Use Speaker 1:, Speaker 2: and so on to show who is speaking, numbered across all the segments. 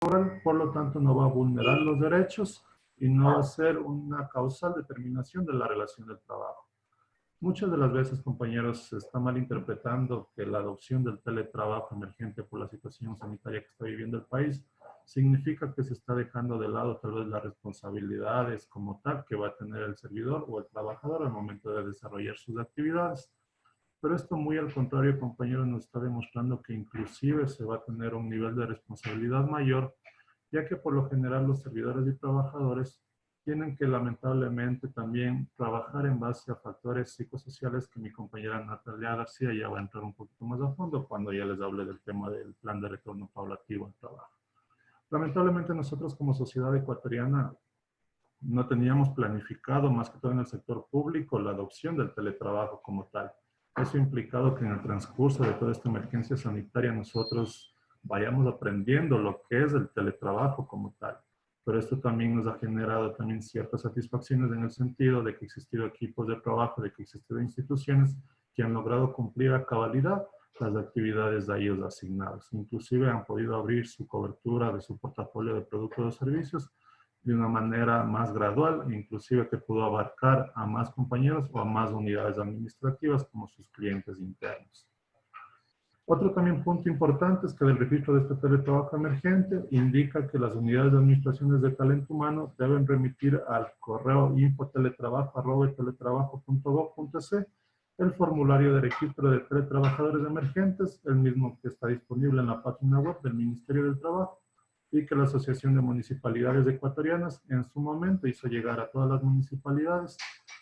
Speaker 1: por lo tanto no va a vulnerar los derechos y no va a ser una causal determinación de la relación del trabajo. Muchas de las veces, compañeros, se está malinterpretando que la adopción del teletrabajo emergente por la situación sanitaria que está viviendo el país significa que se está dejando de lado tal vez las responsabilidades como tal que va a tener el servidor o el trabajador al momento de desarrollar sus actividades. Pero esto muy al contrario, compañeros, nos está demostrando que inclusive se va a tener un nivel de responsabilidad mayor, ya que por lo general los servidores y trabajadores tienen que lamentablemente también trabajar en base a factores psicosociales que mi compañera Natalia García ya va a entrar un poquito más a fondo cuando ya les hable del tema del plan de retorno paulativo al trabajo. Lamentablemente nosotros como sociedad ecuatoriana no teníamos planificado, más que todo en el sector público, la adopción del teletrabajo como tal. Eso ha implicado que en el transcurso de toda esta emergencia sanitaria nosotros vayamos aprendiendo lo que es el teletrabajo como tal. Pero esto también nos ha generado también ciertas satisfacciones en el sentido de que han existido equipos de trabajo, de que han existido instituciones que han logrado cumplir a cabalidad las actividades a ellos asignadas. Inclusive han podido abrir su cobertura de su portafolio de productos o servicios de una manera más gradual, inclusive que pudo abarcar a más compañeros o a más unidades administrativas como sus clientes internos. Otro también punto importante es que del registro de este teletrabajo emergente indica que las unidades de administraciones de talento humano deben remitir al correo info.teletrabajo@teletrabajo.gov.es el formulario de registro de teletrabajadores emergentes, el mismo que está disponible en la página web del Ministerio del Trabajo, y que la Asociación de Municipalidades Ecuatorianas en su momento hizo llegar a todas las municipalidades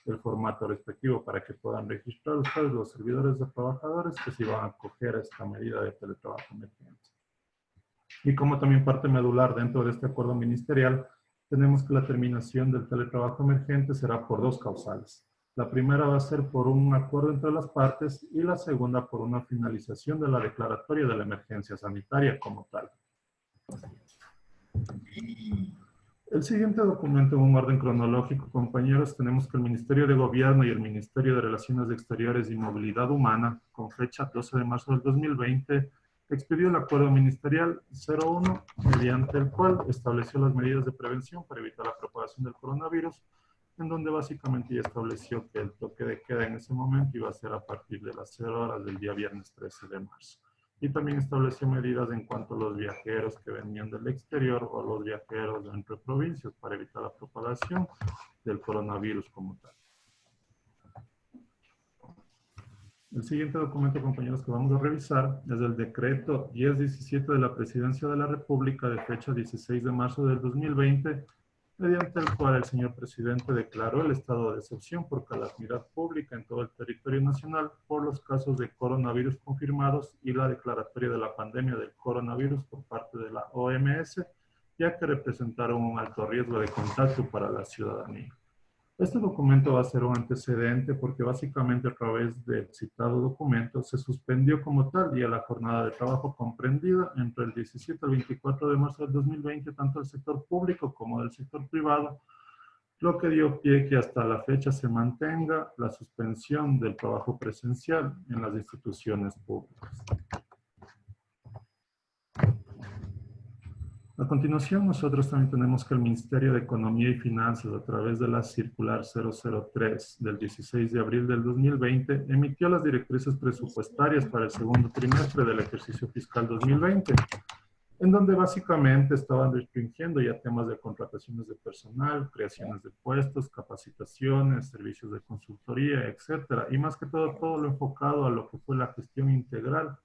Speaker 1: el formato respectivo para que puedan registrar ustedes los servidores de trabajadores que se iban a acoger a esta medida de teletrabajo emergente. Y como también parte medular dentro de este acuerdo ministerial, tenemos que la terminación del teletrabajo emergente será por dos causales. La primera va a ser por un acuerdo entre las partes y la segunda por una finalización de la declaratoria de la emergencia sanitaria como tal. El siguiente documento en un orden cronológico, compañeros, tenemos que el Ministerio de Gobierno y el Ministerio de Relaciones Exteriores y Movilidad Humana, con fecha 12 de marzo del 2020, expidió el acuerdo ministerial 01, mediante el cual estableció las medidas de prevención para evitar la propagación del coronavirus, en donde básicamente ya estableció que el toque de queda en ese momento iba a ser a partir de las 0 horas del día viernes 13 de marzo. Y también estableció medidas en cuanto a los viajeros que venían del exterior o los viajeros de entre provincias para evitar la propagación del coronavirus como tal. El siguiente documento, compañeros, que vamos a revisar es el decreto 1017 de la Presidencia de la República de fecha 16 de marzo del 2020, mediante el cual el señor presidente declaró el estado de excepción por calamidad pública en todo el territorio nacional por los casos de coronavirus confirmados y la declaratoria de la pandemia del coronavirus por parte de la OMS, ya que representaron un alto riesgo de contagio para la ciudadanía. Este documento va a ser un antecedente porque básicamente a través del citado documento se suspendió como tal ya la jornada de trabajo comprendida entre el 17 al 24 de marzo del 2020, tanto del sector público como del sector privado, lo que dio pie que hasta la fecha se mantenga la suspensión del trabajo presencial en las instituciones públicas. A continuación, nosotros también tenemos que el Ministerio de Economía y Finanzas, a través de la circular 003 del 16 de abril del 2020, emitió las directrices presupuestarias para el segundo trimestre del ejercicio fiscal 2020, en donde básicamente estaban restringiendo ya temas de contrataciones de personal, creaciones de puestos, capacitaciones, servicios de consultoría, etcétera, y más que todo lo enfocado a lo que fue la gestión integral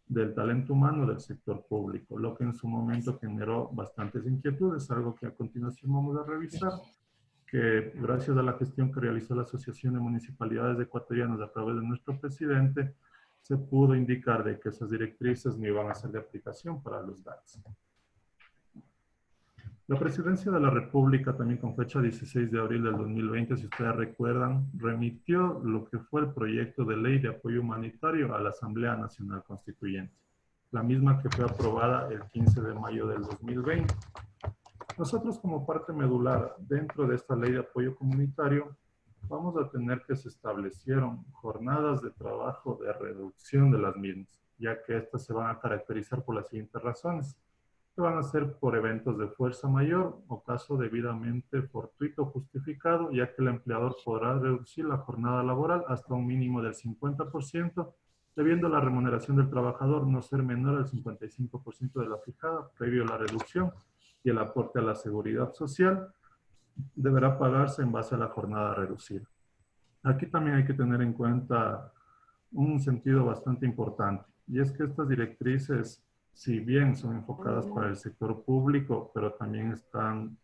Speaker 1: del talento humano del sector público, lo que en su momento generó bastantes inquietudes, algo que a continuación vamos a revisar, que gracias a la gestión que realizó la Asociación de Municipalidades Ecuatorianas a través de nuestro presidente, se pudo indicar de que esas directrices no iban a ser de aplicación para los GATS. La Presidencia de la República, también con fecha 16 de abril del 2020, si ustedes recuerdan, remitió lo que fue el proyecto de ley de apoyo humanitario a la Asamblea Nacional Constituyente, la misma que fue aprobada el 15 de mayo del 2020. Nosotros como parte medular dentro de esta ley de apoyo comunitario, vamos a tener que se establecieron jornadas de trabajo de reducción de las mismas, ya que estas se van a caracterizar por las siguientes razones. que van a ser por eventos de fuerza mayor o caso debidamente fortuito o justificado, ya que el empleador podrá reducir la jornada laboral hasta un mínimo del 50%, debiendo la remuneración del trabajador no ser menor al 55% de la fijada, previo a la reducción, y el aporte a la seguridad social deberá pagarse en base a la jornada reducida. Aquí también hay que tener en cuenta un sentido bastante importante, y es que estas directrices, si bien son enfocadas para el sector público, pero también están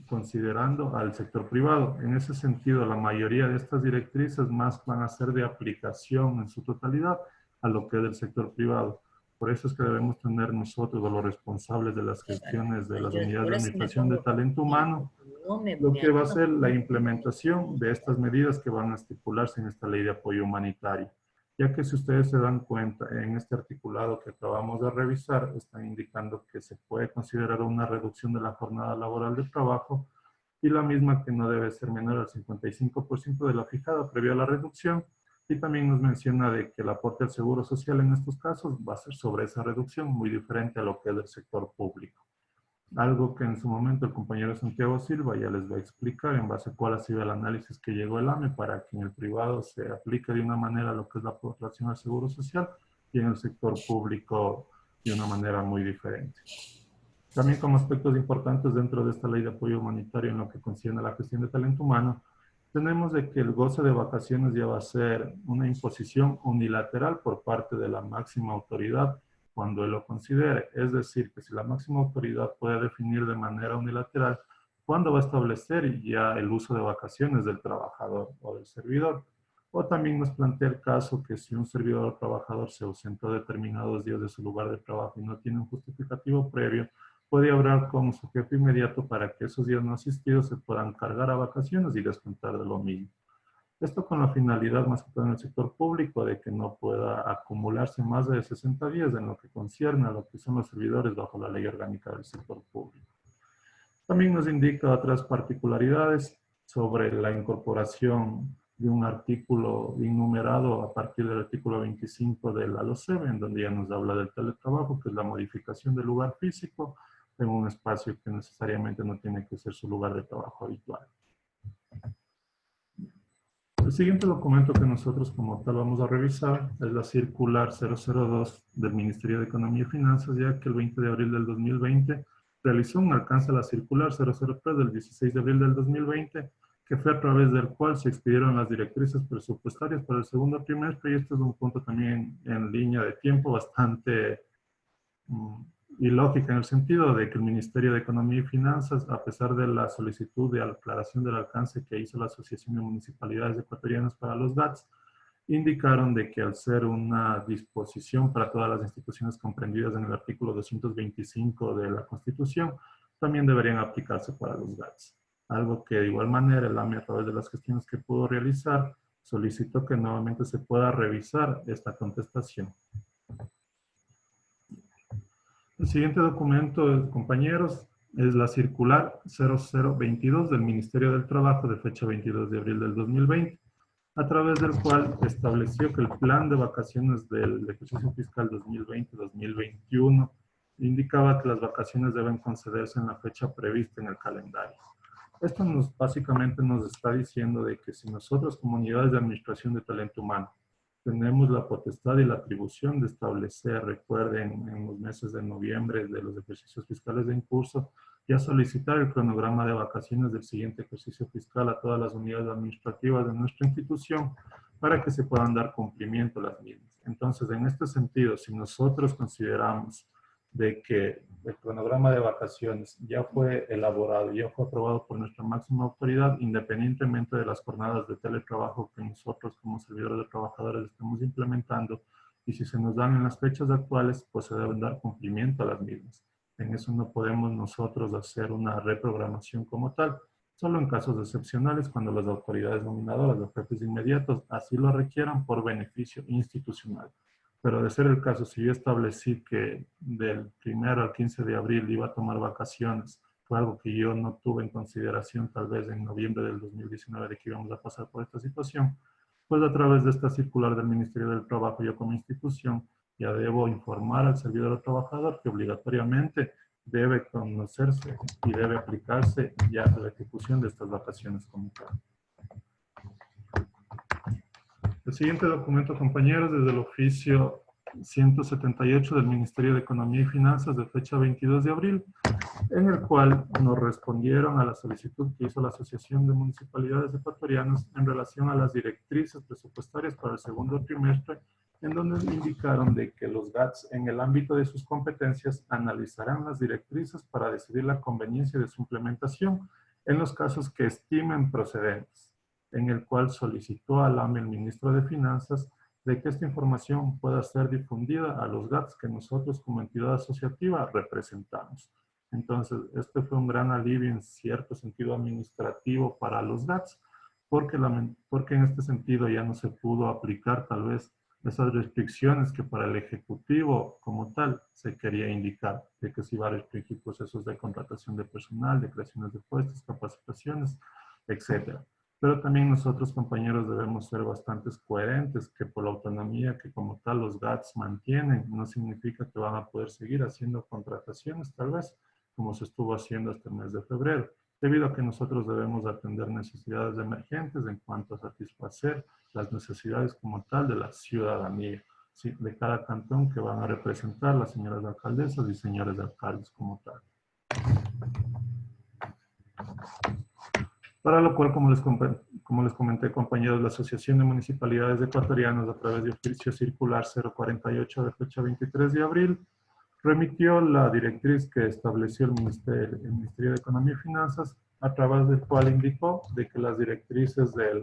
Speaker 1: considerando al sector privado. En ese sentido, la mayoría de estas directrices más van a ser de aplicación en su totalidad a lo que es del sector privado. Por eso es que debemos tener nosotros, los responsables de las gestiones de las
Speaker 2: Yo
Speaker 1: unidades de
Speaker 2: ahora sí me
Speaker 1: administración de
Speaker 2: pongo
Speaker 1: talento
Speaker 2: tiempo.
Speaker 1: humano,
Speaker 2: No
Speaker 1: lo
Speaker 2: me
Speaker 1: que va a
Speaker 2: animo.
Speaker 1: ser la implementación de estas medidas que van a estipularse en esta ley de apoyo humanitario. Ya que si ustedes se dan cuenta, en este articulado que acabamos de revisar, están indicando que se puede considerar una reducción de la jornada laboral de trabajo y la misma que no debe ser menor al 55% de la fijada previo a la reducción. Y también nos menciona de que el aporte al seguro social en estos casos va a ser sobre esa reducción, muy diferente a lo que es del sector público. Algo que en su momento el compañero Santiago Silva ya les va a explicar en base a cuál ha sido el análisis que llegó el AME para que en el privado se aplique de una manera lo que es la aportación al seguro social y en el sector público de una manera muy diferente. También como aspectos importantes dentro de esta ley de apoyo humanitario en lo que concierne a la gestión de talento humano, tenemos de que el goce de vacaciones ya va a ser una imposición unilateral por parte de la máxima autoridad cuando él lo considere. Es decir, que si la máxima autoridad puede definir de manera unilateral cuándo va a establecer ya el uso de vacaciones del trabajador o del servidor. O también nos plantea el caso que si un servidor o trabajador se ausentó determinados días de su lugar de trabajo y no tiene un justificativo previo, puede hablar con su jefe inmediato para que esos días no asistidos se puedan cargar a vacaciones y descontar de lo mismo. Esto con la finalidad, más que todo en el sector público, de que no pueda acumularse más de 60 días en lo que concierne a lo que son los servidores bajo la ley orgánica del sector público. También nos indica otras particularidades sobre la incorporación de un artículo enumerado a partir del artículo 25 de la LOCEB, en donde ya nos habla del teletrabajo, que es la modificación del lugar físico en un espacio que necesariamente no tiene que ser su lugar de trabajo habitual. El siguiente documento que nosotros como tal vamos a revisar es la circular 002 del Ministerio de Economía y Finanzas, ya que el 20 de abril del 2020 realizó un alcance a la circular 003 del 16 de abril del 2020, que fue a través del cual se expidieron las directrices presupuestarias para el segundo trimestre, y este es un punto también en línea de tiempo bastante ilógica en el sentido de que el Ministerio de Economía y Finanzas, a pesar de la solicitud de aclaración del alcance que hizo la Asociación de Municipalidades Ecuatorianas para los GATS, indicaron de que al ser una disposición para todas las instituciones comprendidas en el artículo 225 de la Constitución, también deberían aplicarse para los GATS. Algo que de igual manera el AME, a través de las gestiones que pudo realizar, solicitó que nuevamente se pueda revisar esta contestación. El siguiente documento, compañeros, es la circular 0022 del Ministerio del Trabajo de fecha 22 de abril del 2020, a través del cual estableció que el plan de vacaciones del ejercicio fiscal 2020-2021 indicaba que las vacaciones deben concederse en la fecha prevista en el calendario. Esto básicamente nos está diciendo de que si nosotros, comunidades de administración de talento humano, tenemos la potestad y la atribución de establecer, recuerden, en los meses de noviembre de los ejercicios fiscales en curso, ya solicitar el cronograma de vacaciones del siguiente ejercicio fiscal a todas las unidades administrativas de nuestra institución para que se puedan dar cumplimiento a las mismas. Entonces, en este sentido, si nosotros consideramos de que el cronograma de vacaciones ya fue elaborado, ya fue aprobado por nuestra máxima autoridad, independientemente de las jornadas de teletrabajo que nosotros como servidores de trabajadores estamos implementando, y si se nos dan en las fechas actuales, pues se deben dar cumplimiento a las mismas. En eso no podemos nosotros hacer una reprogramación como tal, solo en casos excepcionales cuando las autoridades nominadoras, los jefes inmediatos, así lo requieran por beneficio institucional. Pero de ser el caso, si yo establecí que del 1 al 15 de abril iba a tomar vacaciones, fue algo que yo no tuve en consideración tal vez en noviembre del 2019 de que íbamos a pasar por esta situación, pues a través de esta circular del Ministerio del Trabajo, yo como institución ya debo informar al servidor o trabajador que obligatoriamente debe conocerse y debe aplicarse ya a la ejecución de estas vacaciones como tal. El siguiente documento, compañeros, desde el oficio 178 del Ministerio de Economía y Finanzas de fecha 22 de abril, en el cual nos respondieron a la solicitud que hizo la Asociación de Municipalidades Ecuatorianas en relación a las directrices presupuestarias para el segundo trimestre, en donde indicaron de que los GATS en el ámbito de sus competencias analizarán las directrices para decidir la conveniencia de su implementación en los casos que estimen procedentes, en el cual solicitó al AME, el ministro de Finanzas, de que esta información pueda ser difundida a los GATS que nosotros como entidad asociativa representamos. Entonces, este fue un gran alivio en cierto sentido administrativo para los GATS, porque en este sentido ya no se pudo aplicar tal vez esas restricciones que para el Ejecutivo como tal se quería indicar, de que se iba a restringir procesos de contratación de personal, de creaciones de puestos, capacitaciones, etcétera. Pero también nosotros, compañeros, debemos ser bastante coherentes, que por la autonomía que como tal los GATS mantienen, no significa que van a poder seguir haciendo contrataciones, tal vez, como se estuvo haciendo hasta el mes de febrero, debido a que nosotros debemos atender necesidades emergentes en cuanto a satisfacer las necesidades como tal de la ciudadanía, ¿sí? De cada cantón que van a representar las señoras alcaldesas y señores alcaldes como tal. Para lo cual, como les comenté, compañeros, la Asociación de Municipalidades Ecuatorianas, a través de oficio circular 048 de fecha 23 de abril, remitió la directriz que estableció el Ministerio de Economía y Finanzas, a través del cual indicó de que las directrices del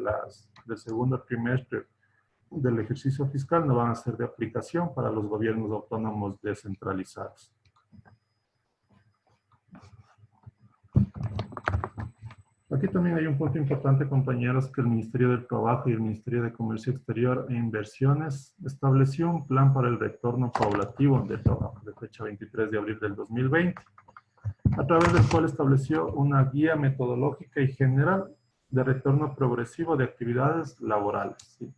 Speaker 1: segundo trimestre del ejercicio fiscal no van a ser de aplicación para los gobiernos autónomos descentralizados. Aquí también hay un punto importante, compañeros, que el Ministerio del Trabajo y el Ministerio de Comercio Exterior e Inversiones estableció un plan para el retorno paulatativo de trabajo de fecha 23 de abril del 2020, a través del cual estableció una guía metodológica y general de retorno progresivo de actividades laborales, ¿sí?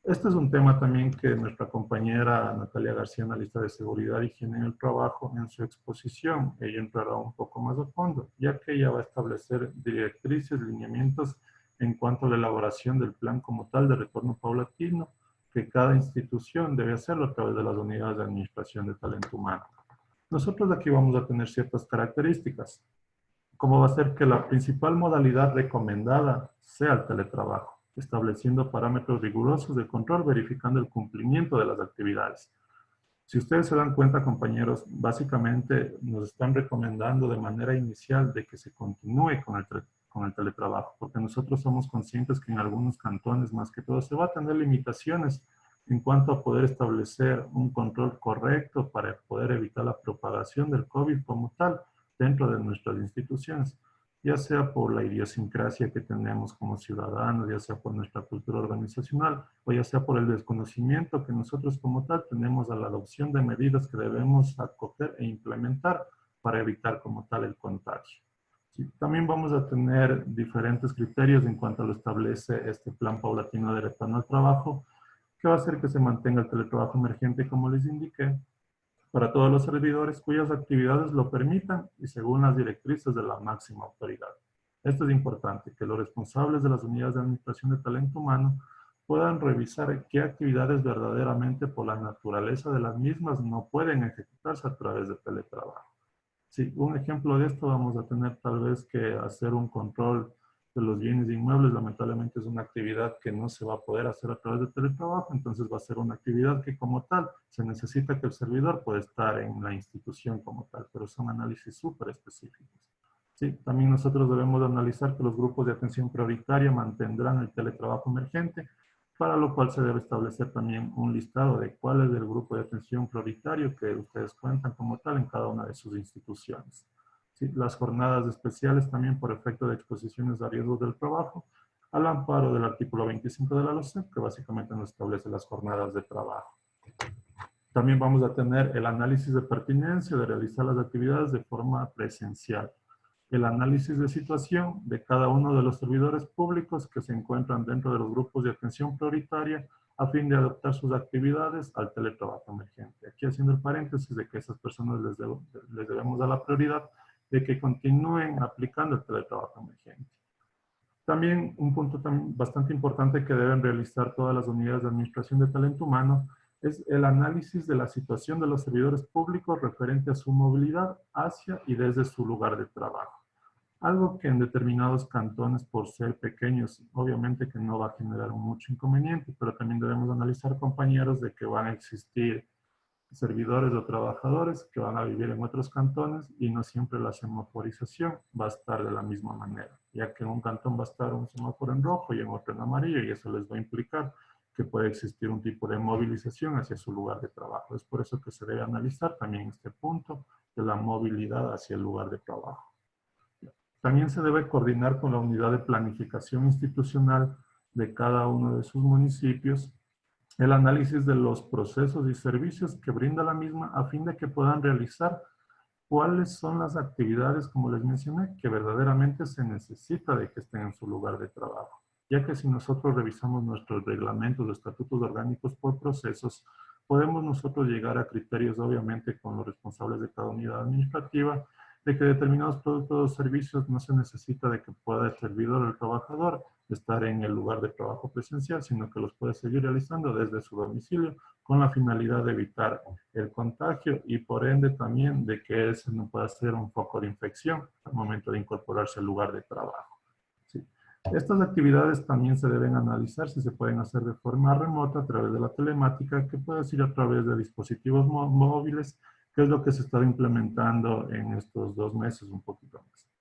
Speaker 1: Este es un tema también que nuestra compañera Natalia García, analista de seguridad y higiene en el trabajo, en su exposición, ella entrará un poco más a fondo, ya que ella va a establecer directrices, lineamientos en cuanto a la elaboración del plan como tal de retorno paulatino, que cada institución debe hacerlo a través de las unidades de administración de talento humano. Nosotros aquí vamos a tener ciertas características, como va a ser que la principal modalidad recomendada sea el teletrabajo, estableciendo parámetros rigurosos de control, verificando el cumplimiento de las actividades. Si ustedes se dan cuenta, compañeros, básicamente nos están recomendando de manera inicial de que se continúe con el teletrabajo, porque nosotros somos conscientes que en algunos cantones, más que todo, se va a tener limitaciones en cuanto a poder establecer un control correcto para poder evitar la propagación del COVID como tal dentro de nuestras instituciones, ya sea por la idiosincrasia que tenemos como ciudadanos, ya sea por nuestra cultura organizacional, o ya sea por el desconocimiento que nosotros como tal tenemos a la adopción de medidas que debemos acoger e implementar para evitar como tal el contagio. Sí, también vamos a tener diferentes criterios en cuanto a lo establece este plan paulatino de retorno al trabajo, que va a hacer que se mantenga el teletrabajo emergente, como les indiqué, para todos los servidores cuyas actividades lo permitan y según las directrices de la máxima autoridad. Esto es importante, que los responsables de las unidades de administración de talento humano puedan revisar qué actividades verdaderamente por la naturaleza de las mismas no pueden ejecutarse a través de teletrabajo. Sí, un ejemplo de esto vamos a tener tal vez que hacer un control de los bienes inmuebles. Lamentablemente es una actividad que no se va a poder hacer a través de teletrabajo, entonces va a ser una actividad que como tal se necesita que el servidor pueda estar en la institución como tal, pero son análisis súper específicos. Sí, también nosotros debemos analizar que los grupos de atención prioritaria mantendrán el teletrabajo emergente, para lo cual se debe establecer también un listado de cuál es el grupo de atención prioritario que ustedes cuentan como tal en cada una de sus instituciones. Sí, las jornadas especiales también por efecto de exposiciones a riesgos del trabajo, al amparo del artículo 25 de la LOCEP, que básicamente nos establece las jornadas de trabajo. También vamos a tener el análisis de pertinencia de realizar las actividades de forma presencial, el análisis de situación de cada uno de los servidores públicos que se encuentran dentro de los grupos de atención prioritaria a fin de adaptar sus actividades al teletrabajo emergente. Aquí haciendo el paréntesis de que a esas personas les debemos dar la prioridad de que continúen aplicando el teletrabajo emergente. También un punto bastante importante que deben realizar todas las unidades de administración de talento humano es el análisis de la situación de los servidores públicos referente a su movilidad hacia y desde su lugar de trabajo. Algo que en determinados cantones, por ser pequeños, obviamente que no va a generar mucho inconveniente, pero también debemos analizar, compañeros, de que van a existir servidores o trabajadores que van a vivir en otros cantones y no siempre la semaforización va a estar de la misma manera, ya que en un cantón va a estar un semáforo en rojo y en otro en amarillo, y eso les va a implicar que puede existir un tipo de movilización hacia su lugar de trabajo. Es por eso que se debe analizar también este punto de la movilidad hacia el lugar de trabajo. También se debe coordinar con la unidad de planificación institucional de cada uno de sus municipios el análisis de los procesos y servicios que brinda la misma a fin de que puedan realizar cuáles son las actividades, como les mencioné, que verdaderamente se necesita de que estén en su lugar de trabajo. Ya que si nosotros revisamos nuestros reglamentos, estatutos orgánicos por procesos, podemos nosotros llegar a criterios, obviamente, con los responsables de cada unidad administrativa, de que determinados productos o servicios no se necesita de que pueda el servidor o el trabajador estar en el lugar de trabajo presencial, sino que los puede seguir realizando desde su domicilio con la finalidad de evitar el contagio y por ende también de que ese no pueda ser un foco de infección al momento de incorporarse al lugar de trabajo. ¿Sí? Estas actividades también se deben analizar si se pueden hacer de forma remota a través de la telemática, que puede ser a través de dispositivos móviles, que es lo que se está implementando en estos 2 meses, un poquito más.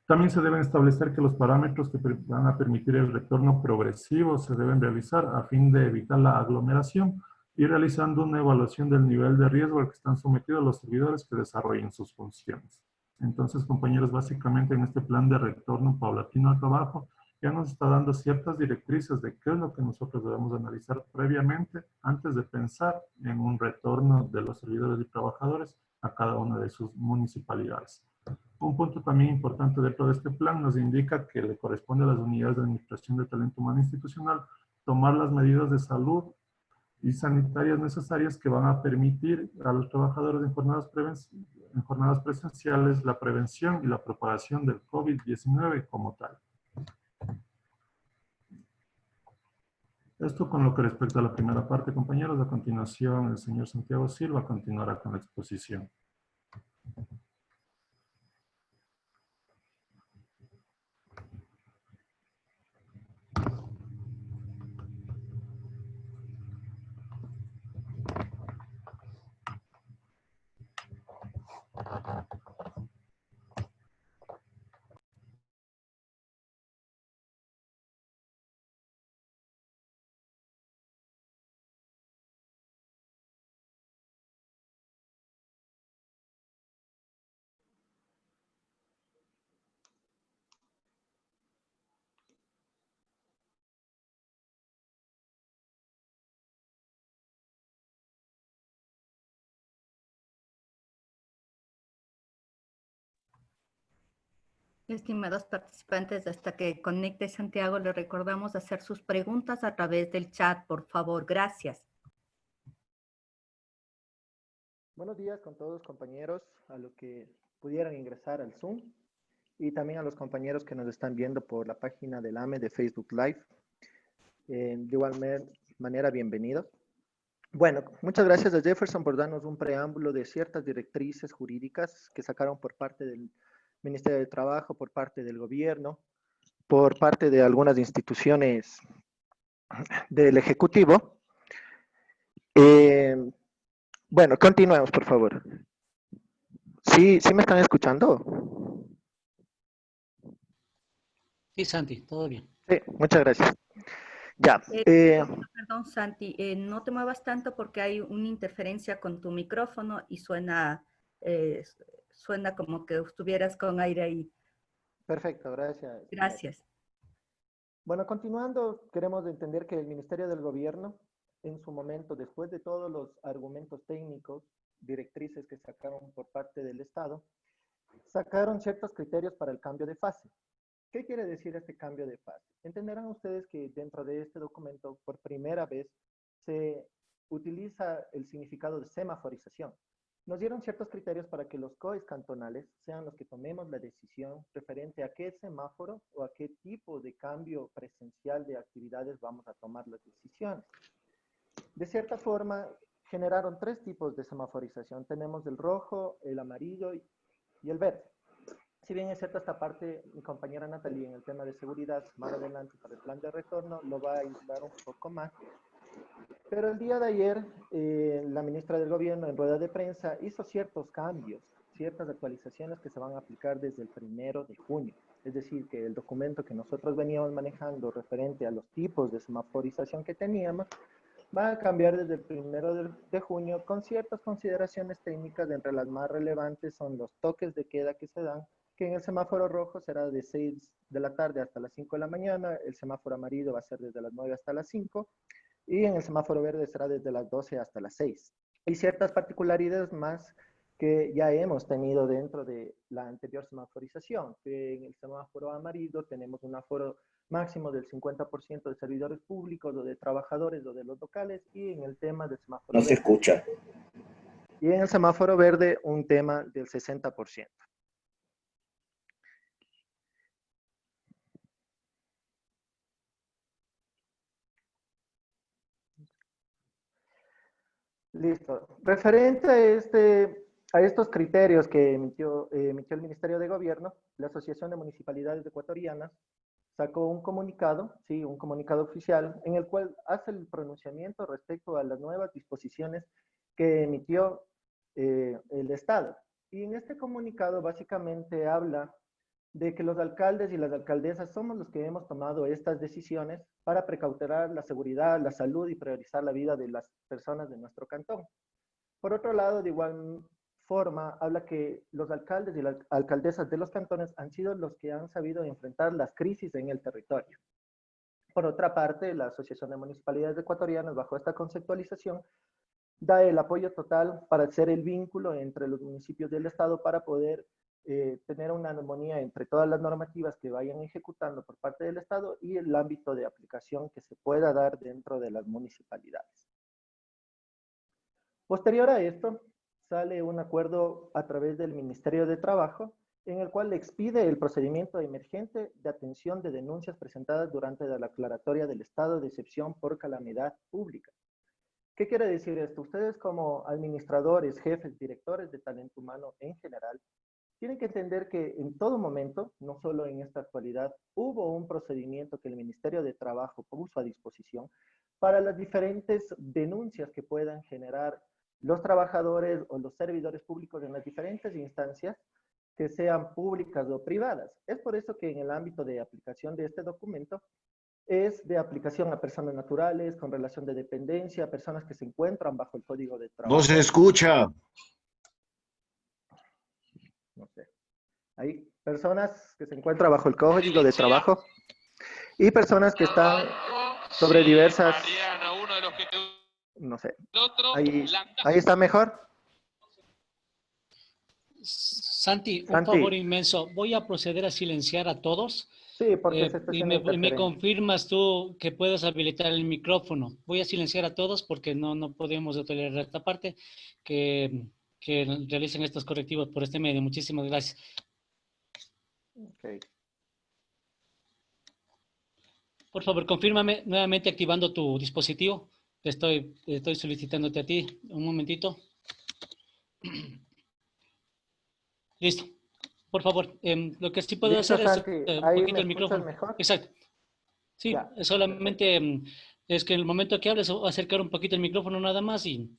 Speaker 1: También se deben establecer que los parámetros que van a permitir el retorno progresivo se deben realizar a fin de evitar la aglomeración y realizando una evaluación del nivel de riesgo al que están sometidos los servidores que desarrollen sus funciones. Entonces, compañeros, básicamente en este plan de retorno paulatino al trabajo ya nos está dando ciertas directrices de qué es lo que nosotros debemos analizar previamente antes de pensar en un retorno de los servidores y trabajadores a cada una de sus municipalidades. Un punto también importante dentro de este plan nos indica que le corresponde a las unidades de administración de talento humano institucional tomar las medidas de salud y sanitarias necesarias que van a permitir a los trabajadores en jornadas presenciales la prevención y la propagación del COVID-19 como tal. Esto con lo que respecta a la primera parte, compañeros. A continuación, el señor Santiago Silva continuará con la exposición.
Speaker 2: Estimados participantes, hasta que conecte Santiago, le recordamos hacer sus preguntas a través del chat, por favor. Gracias.
Speaker 3: Buenos días con todos compañeros, a los que pudieran ingresar al Zoom y también a los compañeros que nos están viendo por la página del AME de Facebook Live. De igual manera, bienvenidos. Bueno, muchas gracias a Jefferson por darnos un preámbulo de ciertas directrices jurídicas que sacaron por parte del Ministerio de Trabajo, por parte del gobierno, por parte de algunas instituciones del Ejecutivo. Bueno, continuemos, por favor. ¿Sí me están escuchando?
Speaker 4: Sí, Santi, todo bien.
Speaker 3: Sí, muchas gracias. Ya.
Speaker 2: Perdón, Santi, no te muevas tanto porque hay una interferencia con tu micrófono y suena como que estuvieras con aire ahí.
Speaker 3: Perfecto, gracias.
Speaker 2: Gracias.
Speaker 3: Bueno, continuando, queremos entender que el Ministerio del Gobierno, en su momento, después de todos los argumentos técnicos, directrices que sacaron por parte del Estado, sacaron ciertos criterios para el cambio de fase. ¿Qué quiere decir este cambio de fase? Entenderán ustedes que dentro de este documento, por primera vez, se utiliza el significado de semaforización. Nos dieron ciertos criterios para que los COEs cantonales sean los que tomemos la decisión referente a qué semáforo o a qué tipo de cambio presencial de actividades vamos a tomar las decisiones. De cierta forma, generaron tres tipos de semaforización. Tenemos el rojo, el amarillo y el verde. Si bien es cierto esta parte, mi compañera Natalie en el tema de seguridad, más adelante para el plan de retorno, lo va a ayudar un poco más. Pero el día de ayer, la ministra del Gobierno en rueda de prensa hizo ciertos cambios, ciertas actualizaciones que se van a aplicar desde el 1 de junio. Es decir, que el documento que nosotros veníamos manejando referente a los tipos de semaforización que teníamos, va a cambiar desde el 1 de junio con ciertas consideraciones técnicas. Entre las más relevantes son los toques de queda que se dan, que en el semáforo rojo será de 6 de la tarde hasta las 5 de la mañana, el semáforo amarillo va a ser desde las 9 hasta las 5, y en el semáforo verde será desde las 12 hasta las 6. Y ciertas particularidades más que ya hemos tenido dentro de la anterior semaforización, que en el semáforo amarillo tenemos un aforo máximo del 50% de servidores públicos o de trabajadores o de los locales, y en el tema del semáforo
Speaker 5: No se escucha.
Speaker 3: Y en el semáforo verde un tema del 60%. Listo. Referente a estos criterios que emitió el Ministerio de Gobierno, la Asociación de Municipalidades Ecuatorianas sacó un comunicado, sí, un comunicado oficial, en el cual hace el pronunciamiento respecto a las nuevas disposiciones que emitió el Estado. Y en este comunicado básicamente habla de que los alcaldes y las alcaldesas somos los que hemos tomado estas decisiones para precautelar la seguridad, la salud y priorizar la vida de las personas de nuestro cantón. Por otro lado, de igual forma, habla que los alcaldes y las alcaldesas de los cantones han sido los que han sabido enfrentar las crisis en el territorio. Por otra parte, la Asociación de Municipalidades Ecuatorianas, bajo esta conceptualización, da el apoyo total para hacer el vínculo entre los municipios del Estado para poder tener una armonía entre todas las normativas que vayan ejecutando por parte del Estado y el ámbito de aplicación que se pueda dar dentro de las municipalidades. Posterior a esto, sale un acuerdo a través del Ministerio de Trabajo en el cual expide el procedimiento emergente de atención de denuncias presentadas durante la aclaratoria del estado de excepción por calamidad pública. ¿Qué quiere decir esto? Ustedes como administradores, jefes, directores de talento humano en general, tienen que entender que en todo momento, no solo en esta actualidad, hubo un procedimiento que el Ministerio de Trabajo puso a disposición para las diferentes denuncias que puedan generar los trabajadores o los servidores públicos en las diferentes instancias, que sean públicas o privadas. Es por eso que en el ámbito de aplicación de este documento, es de aplicación a personas naturales, con relación de dependencia, personas que se encuentran bajo el Código de Trabajo.
Speaker 5: No se escucha.
Speaker 3: No sé. Hay personas que se encuentran bajo el Código de Trabajo y personas que están sobre diversas... No sé. Ahí está mejor.
Speaker 4: Santi, un favor inmenso. Voy a proceder a silenciar a todos.
Speaker 3: Sí, porque se está haciendo
Speaker 4: y me confirmas tú que puedes habilitar el micrófono. Voy a silenciar a todos porque no podemos tolerar esta parte, que realicen estos correctivos por este medio. Muchísimas gracias.
Speaker 3: Okay.
Speaker 4: Por favor, confírmame nuevamente activando tu dispositivo. Estoy solicitándote a ti. Un momentito. Listo. Por favor, lo que sí puedo
Speaker 3: ¿Listo,
Speaker 4: hacer
Speaker 3: Santi?
Speaker 4: es un
Speaker 3: ¿Ahí
Speaker 4: poquito
Speaker 3: me
Speaker 4: el micrófono.
Speaker 3: mejor?
Speaker 4: Exacto. Sí,
Speaker 3: Ya,
Speaker 4: solamente es que en el momento que hables, acercar un poquito el micrófono nada más y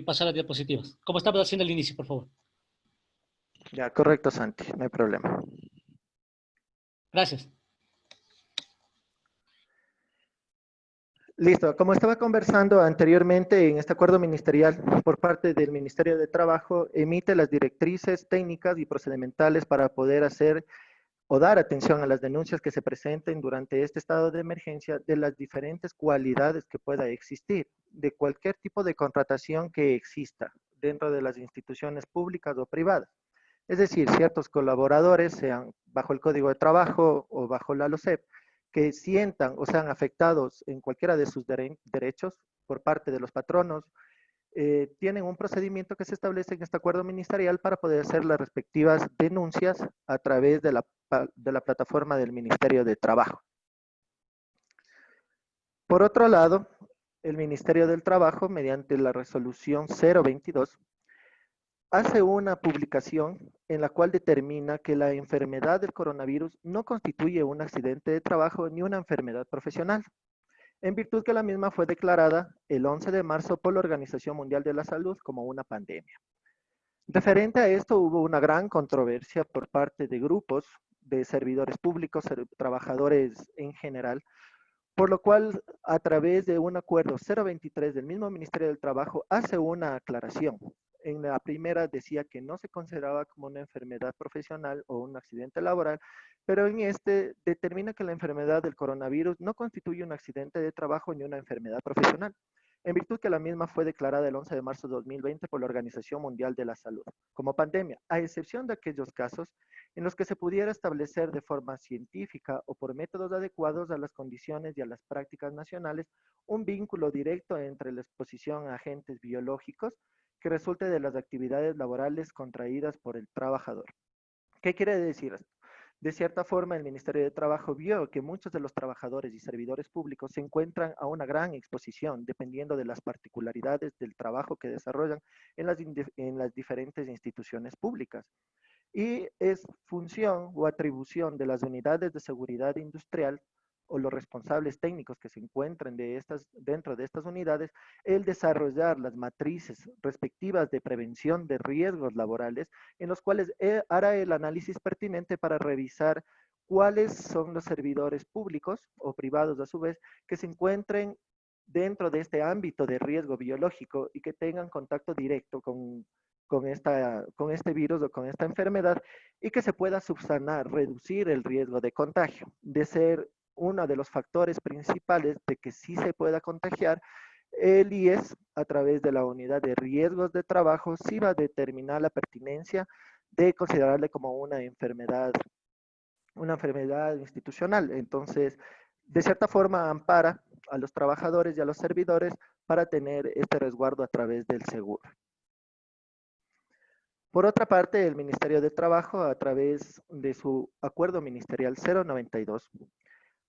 Speaker 4: pasar a las diapositivas. Como estabas haciendo al inicio, por favor.
Speaker 3: Ya, correcto, Santi, no hay problema.
Speaker 4: Gracias.
Speaker 3: Listo, como estaba conversando anteriormente, en este acuerdo ministerial por parte del Ministerio de Trabajo, emite las directrices técnicas y procedimentales para poder hacer o dar atención a las denuncias que se presenten durante este estado de emergencia de las diferentes cualidades que pueda existir, de cualquier tipo de contratación que exista dentro de las instituciones públicas o privadas. Es decir, ciertos colaboradores sean bajo el Código de Trabajo o bajo la LOCEP, que sientan o sean afectados en cualquiera de sus derechos por parte de los patronos, tienen un procedimiento que se establece en este acuerdo ministerial para poder hacer las respectivas denuncias a través de la plataforma del Ministerio de Trabajo. Por otro lado, el Ministerio del Trabajo, mediante la resolución 022, hace una publicación en la cual determina que la enfermedad del coronavirus no constituye un accidente de trabajo ni una enfermedad profesional, en virtud que la misma fue declarada el 11 de marzo por la Organización Mundial de la Salud como una pandemia. Referente a esto, hubo una gran controversia por parte de grupos de servidores públicos, trabajadores en general, por lo cual, a través de un acuerdo 023 del mismo Ministerio del Trabajo, hace una aclaración. En la primera decía que no se consideraba como una enfermedad profesional o un accidente laboral, pero en este determina que la enfermedad del coronavirus no constituye un accidente de trabajo ni una enfermedad profesional, en virtud que la misma fue declarada el 11 de marzo de 2020 por la Organización Mundial de la Salud como pandemia, a excepción de aquellos casos en los que se pudiera establecer de forma científica o por métodos adecuados a las condiciones y a las prácticas nacionales un vínculo directo entre la exposición a agentes biológicos que resulte de las actividades laborales contraídas por el trabajador. ¿Qué quiere decir esto? De cierta forma, el Ministerio de Trabajo vio que muchos de los trabajadores y servidores públicos se encuentran a una gran exposición, dependiendo de las particularidades del trabajo que desarrollan en las diferentes instituciones públicas. Y es función o atribución de las unidades de seguridad industrial o los responsables técnicos que se encuentren dentro de estas unidades, el desarrollar las matrices respectivas de prevención de riesgos laborales, en los cuales hará el análisis pertinente para revisar cuáles son los servidores públicos o privados a su vez que se encuentren dentro de este ámbito de riesgo biológico y que tengan contacto directo con este virus o con esta enfermedad y que se pueda subsanar, reducir el riesgo de contagio. De ser uno de los factores principales de que sí se pueda contagiar, el IES, a través de la unidad de riesgos de trabajo, sí va a determinar la pertinencia de considerarle como una enfermedad institucional. Entonces, de cierta forma, ampara a los trabajadores y a los servidores para tener este resguardo a través del seguro. Por otra parte, el Ministerio de Trabajo, a través de su Acuerdo Ministerial 092,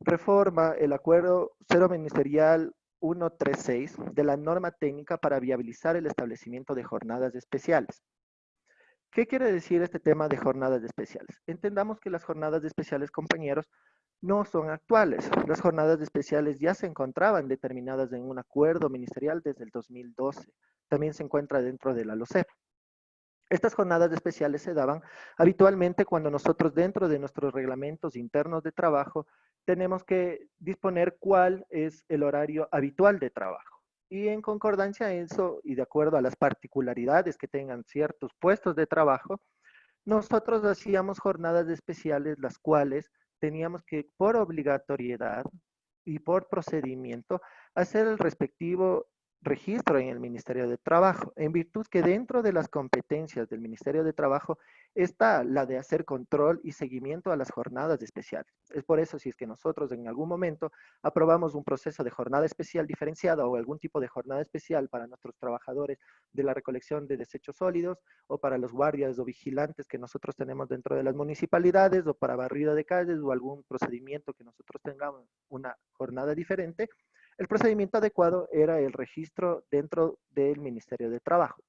Speaker 3: reforma el Acuerdo 0 Ministerial 136 de la norma técnica para viabilizar el establecimiento de jornadas especiales. ¿Qué quiere decir este tema de jornadas especiales? Entendamos que las jornadas especiales, compañeros, no son actuales. Las jornadas especiales ya se encontraban determinadas en un acuerdo ministerial desde el 2012. También se encuentra dentro de la LOCEP. Estas jornadas especiales se daban habitualmente cuando nosotros dentro de nuestros reglamentos internos de trabajo tenemos que disponer cuál es el horario habitual de trabajo. Y en concordancia a eso y de acuerdo a las particularidades que tengan ciertos puestos de trabajo, nosotros hacíamos jornadas especiales las cuales teníamos que por obligatoriedad y por procedimiento hacer el respectivo registro en el Ministerio de Trabajo, en virtud que dentro de las competencias del Ministerio de Trabajo está la de hacer control y seguimiento a las jornadas especiales. Es por eso si es que nosotros en algún momento aprobamos un proceso de jornada especial diferenciada o algún tipo de jornada especial para nuestros trabajadores de la recolección de desechos sólidos o para los guardias o vigilantes que nosotros tenemos dentro de las municipalidades o para barrido de calles o algún procedimiento que nosotros tengamos una jornada diferente, el procedimiento adecuado era el registro dentro del Ministerio de Trabajo.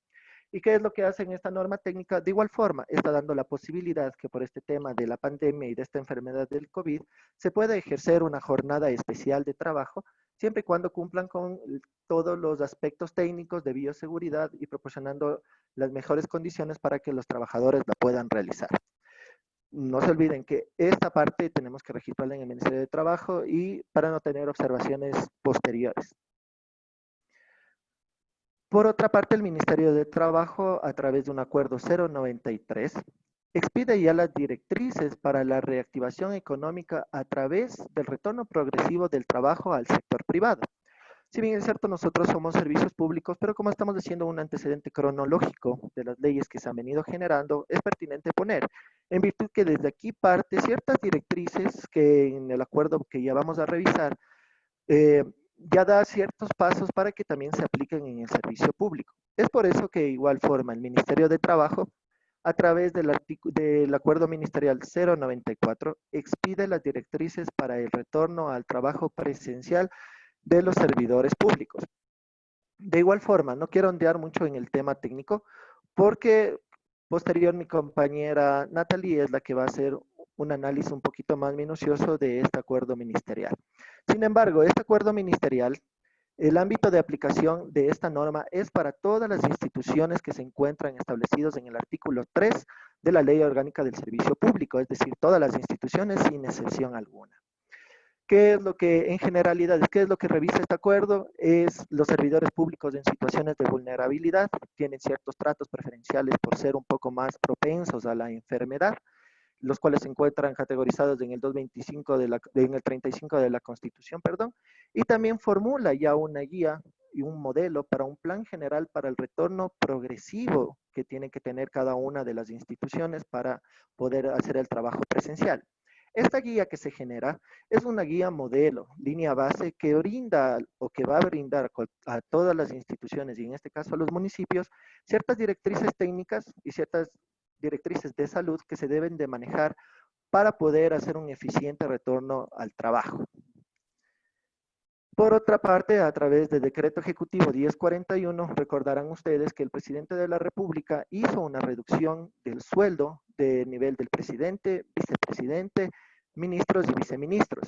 Speaker 3: ¿Y qué es lo que hace en esta norma técnica? De igual forma, está dando la posibilidad que por este tema de la pandemia y de esta enfermedad del COVID, se pueda ejercer una jornada especial de trabajo, siempre y cuando cumplan con todos los aspectos técnicos de bioseguridad y proporcionando las mejores condiciones para que los trabajadores la puedan realizar. No se olviden que esta parte tenemos que registrarla en el Ministerio de Trabajo y para no tener observaciones posteriores. Por otra parte, el Ministerio de Trabajo, a través de un acuerdo 093, expide ya las directrices para la reactivación económica a través del retorno progresivo del trabajo al sector privado. Si bien es cierto, nosotros somos servicios públicos, pero como estamos haciendo un antecedente cronológico de las leyes que se han venido generando, es pertinente poner en virtud que desde aquí parte ciertas directrices que en el acuerdo que ya vamos a revisar, ya da ciertos pasos para que también se apliquen en el servicio público. Es por eso que de igual forma el Ministerio de Trabajo, a través del Acuerdo Ministerial 094, expide las directrices para el retorno al trabajo presencial de los servidores públicos. De igual forma, no quiero ondear mucho en el tema técnico, porque posterior mi compañera Natalie es la que va a hacer un análisis un poquito más minucioso de este acuerdo ministerial. Sin embargo, este acuerdo ministerial, el ámbito de aplicación de esta norma es para todas las instituciones que se encuentran establecidos en el artículo 3 de la Ley Orgánica del Servicio Público, es decir, todas las instituciones sin excepción alguna. ¿Qué es lo que, en generalidad, qué es lo que revisa este acuerdo? Es los servidores públicos en situaciones de vulnerabilidad, tienen ciertos tratos preferenciales por ser un poco más propensos a la enfermedad, los cuales se encuentran categorizados en el 225 en el 35 de la Constitución, perdón, y también formula ya una guía y un modelo para un plan general para el retorno progresivo que tiene que tener cada una de las instituciones para poder hacer el trabajo presencial. Esta guía que se genera es una guía modelo, línea base, que brinda o que va a brindar a todas las instituciones y en este caso a los municipios ciertas directrices técnicas y ciertas directrices de salud que se deben de manejar para poder hacer un eficiente retorno al trabajo. Por otra parte, a través del Decreto Ejecutivo 1041, recordarán ustedes que el presidente de la República hizo una reducción del sueldo del nivel del presidente, vicepresidente, ministros y viceministros.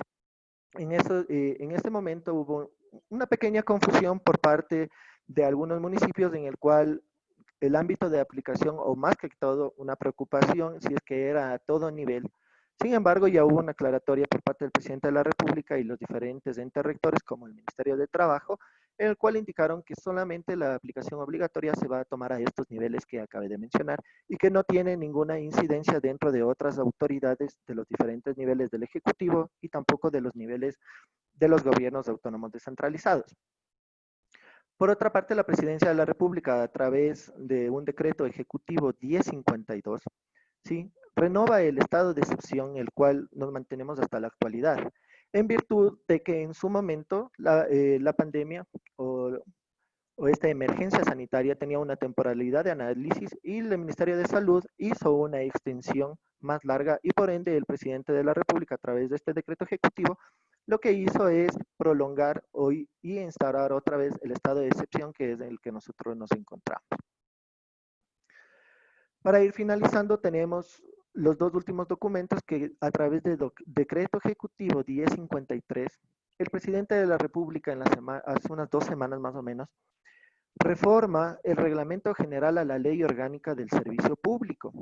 Speaker 3: En este momento hubo una pequeña confusión por parte de algunos municipios en el cual el ámbito de aplicación, o más que todo, una preocupación si es que era a todo nivel. Sin embargo, ya hubo una aclaratoria por parte del presidente de la República y los diferentes entes rectores, como el Ministerio de Trabajo, en el cual indicaron que solamente la aplicación obligatoria se va a tomar a estos niveles que acabé de mencionar y que no tiene ninguna incidencia dentro de otras autoridades de los diferentes niveles del Ejecutivo y tampoco de los niveles de los gobiernos autónomos descentralizados. Por otra parte, la Presidencia de la República, a través de un decreto ejecutivo 1052, ¿sí?, renova el estado de excepción, el cual nos mantenemos hasta la actualidad, en virtud de que en su momento la pandemia o esta emergencia sanitaria tenía una temporalidad de análisis y el Ministerio de Salud hizo una extensión más larga y por ende el presidente de la República, a través de este decreto ejecutivo, lo que hizo es prolongar hoy y instaurar otra vez el estado de excepción, que es en el que nosotros nos encontramos. Para ir finalizando, tenemos los dos últimos documentos que a través del decreto ejecutivo 1053, el presidente de la República hace unas 2 semanas más o menos, reforma el reglamento general a la Ley Orgánica del Servicio Público,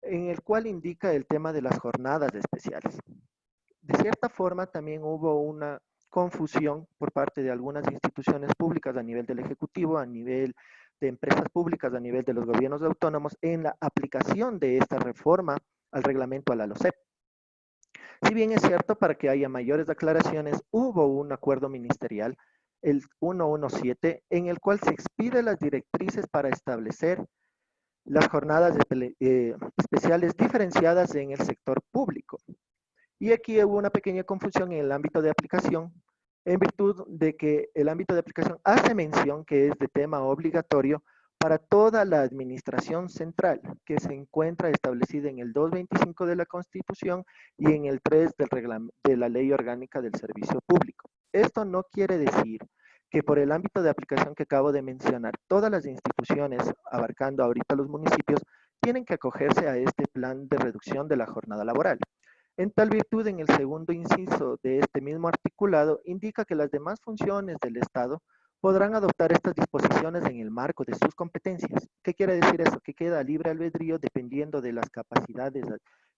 Speaker 3: en el cual indica el tema de las jornadas especiales. De cierta forma, también hubo una confusión por parte de algunas instituciones públicas a nivel del Ejecutivo, a nivel de empresas públicas, a nivel de los gobiernos autónomos, en la aplicación de esta reforma al reglamento a la LOCEP. Si bien es cierto, para que haya mayores aclaraciones, hubo un acuerdo ministerial, el 117, en el cual se expide las directrices para establecer las jornadas especiales diferenciadas en el sector público. Y aquí hubo una pequeña confusión en el ámbito de aplicación, en virtud de que el ámbito de aplicación hace mención que es de tema obligatorio para toda la administración central, que se encuentra establecida en el 225 de la Constitución y en el 3 de la Ley Orgánica del Servicio Público. Esto no quiere decir que por el ámbito de aplicación que acabo de mencionar, todas las instituciones, abarcando ahorita los municipios, tienen que acogerse a este plan de reducción de la jornada laboral. En tal virtud, en el segundo inciso de este mismo articulado, indica que las demás funciones del Estado podrán adoptar estas disposiciones en el marco de sus competencias. ¿Qué quiere decir eso? Que queda libre albedrío dependiendo de las capacidades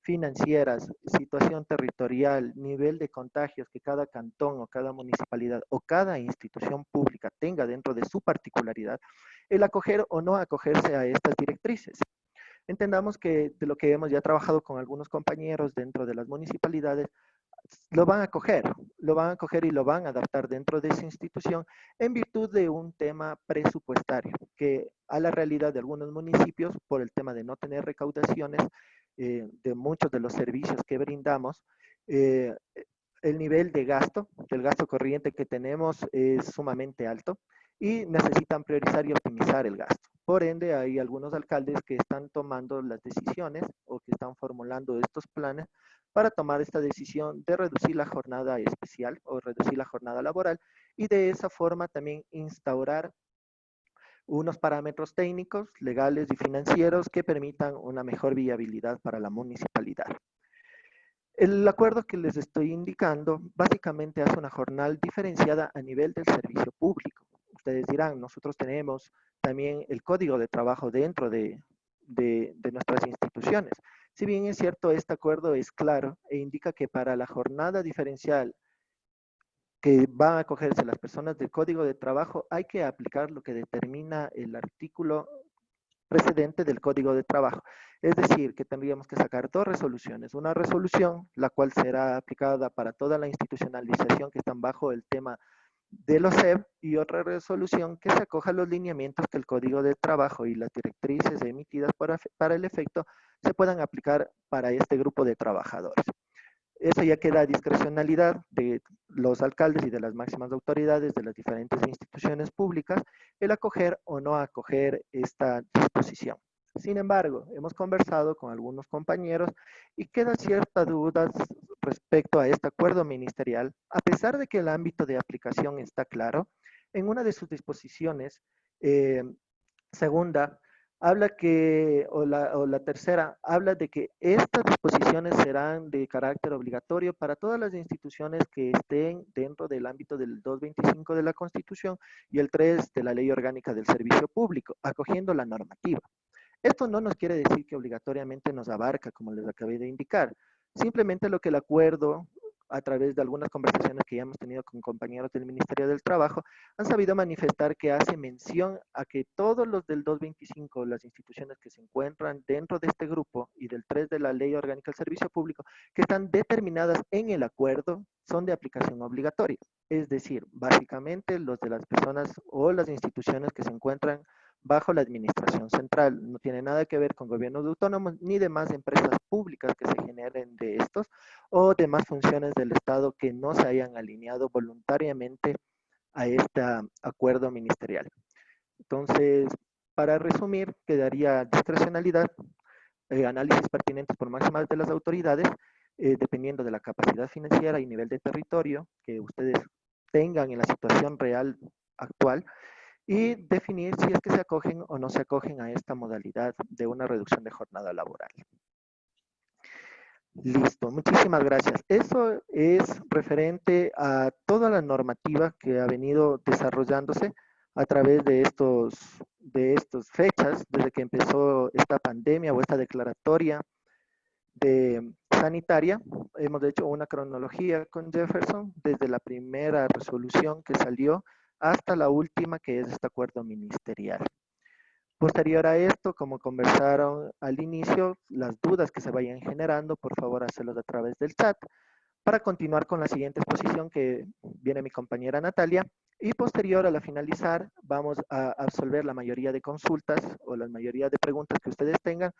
Speaker 3: financieras, situación territorial, nivel de contagios que cada cantón o cada municipalidad o cada institución pública tenga dentro de su particularidad, el acoger o no acogerse a estas directrices. Entendamos que de lo que hemos ya trabajado con algunos compañeros dentro de las municipalidades, lo van a acoger y lo van a adaptar dentro de esa institución en virtud de un tema presupuestario, que a la realidad de algunos municipios, por el tema de no tener recaudaciones, de muchos de los servicios que brindamos, el nivel de gasto, del gasto corriente que tenemos es sumamente alto y necesitan priorizar y optimizar el gasto. Por ende, hay algunos alcaldes que están tomando las decisiones o que están formulando estos planes para tomar esta decisión de reducir la jornada especial o reducir la jornada laboral y de esa forma también instaurar unos parámetros técnicos, legales y financieros que permitan una mejor viabilidad para la municipalidad. El acuerdo que les estoy indicando básicamente hace una jornada diferenciada a nivel del servicio público. Ustedes dirán, nosotros tenemos también el código de trabajo dentro de nuestras instituciones. Si bien es cierto, este acuerdo es claro e indica que para la jornada diferencial que van a acogerse las personas del código de trabajo hay que aplicar lo que determina el artículo precedente del Código de Trabajo. Es decir, que tendríamos que sacar dos resoluciones. Una resolución, la cual será aplicada para toda la institucionalización que están bajo el tema de los SEB, y otra resolución que se acoja a los lineamientos que el Código de Trabajo y las directrices emitidas para el efecto se puedan aplicar para este grupo de trabajadores. Eso ya queda a discrecionalidad de los alcaldes y de las máximas autoridades de las diferentes instituciones públicas el acoger o no acoger esta disposición. Sin embargo, hemos conversado con algunos compañeros y queda cierta duda respecto a este acuerdo ministerial, a pesar de que el ámbito de aplicación está claro. En una de sus disposiciones, segunda, habla que, o la tercera, habla de que estas disposiciones serán de carácter obligatorio para todas las instituciones que estén dentro del ámbito del 225 de la Constitución y el 3 de la Ley Orgánica del Servicio Público, acogiendo la normativa. Esto no nos quiere decir que obligatoriamente nos abarca, como les acabé de indicar. Simplemente lo que el acuerdo, a través de algunas conversaciones que ya hemos tenido con compañeros del Ministerio del Trabajo, han sabido manifestar que hace mención a que todos los del 225, las instituciones que se encuentran dentro de este grupo y del 3 de la Ley Orgánica del Servicio Público, que están determinadas en el acuerdo, son de aplicación obligatoria. Es decir, básicamente los de las personas o las instituciones que se encuentran bajo la administración central. No tiene nada que ver con gobiernos autónomos ni demás empresas públicas que se generen de estos o demás funciones del Estado que no se hayan alineado voluntariamente a este acuerdo ministerial. Entonces, para resumir, quedaría discrecionalidad, análisis pertinentes por máximas de las autoridades, dependiendo de la capacidad financiera y nivel de territorio que ustedes tengan en la situación real actual, y definir si es que se acogen o no se acogen a esta modalidad de una reducción de jornada laboral. Listo, muchísimas gracias. Eso es referente a toda la normativa que ha venido desarrollándose a través de estas fechas, desde que empezó esta pandemia o esta declaratoria sanitaria. Hemos hecho una cronología con Jefferson desde la primera resolución que salió hasta la última, que es este acuerdo ministerial. Posterior a esto, como conversaron al inicio, las dudas que se vayan generando, por favor, hacerlos a través del chat, para continuar con la siguiente exposición que viene mi compañera Natalia, y posterior a la finalizar, vamos a absolver la mayoría de consultas o la mayoría de preguntas que ustedes tengan,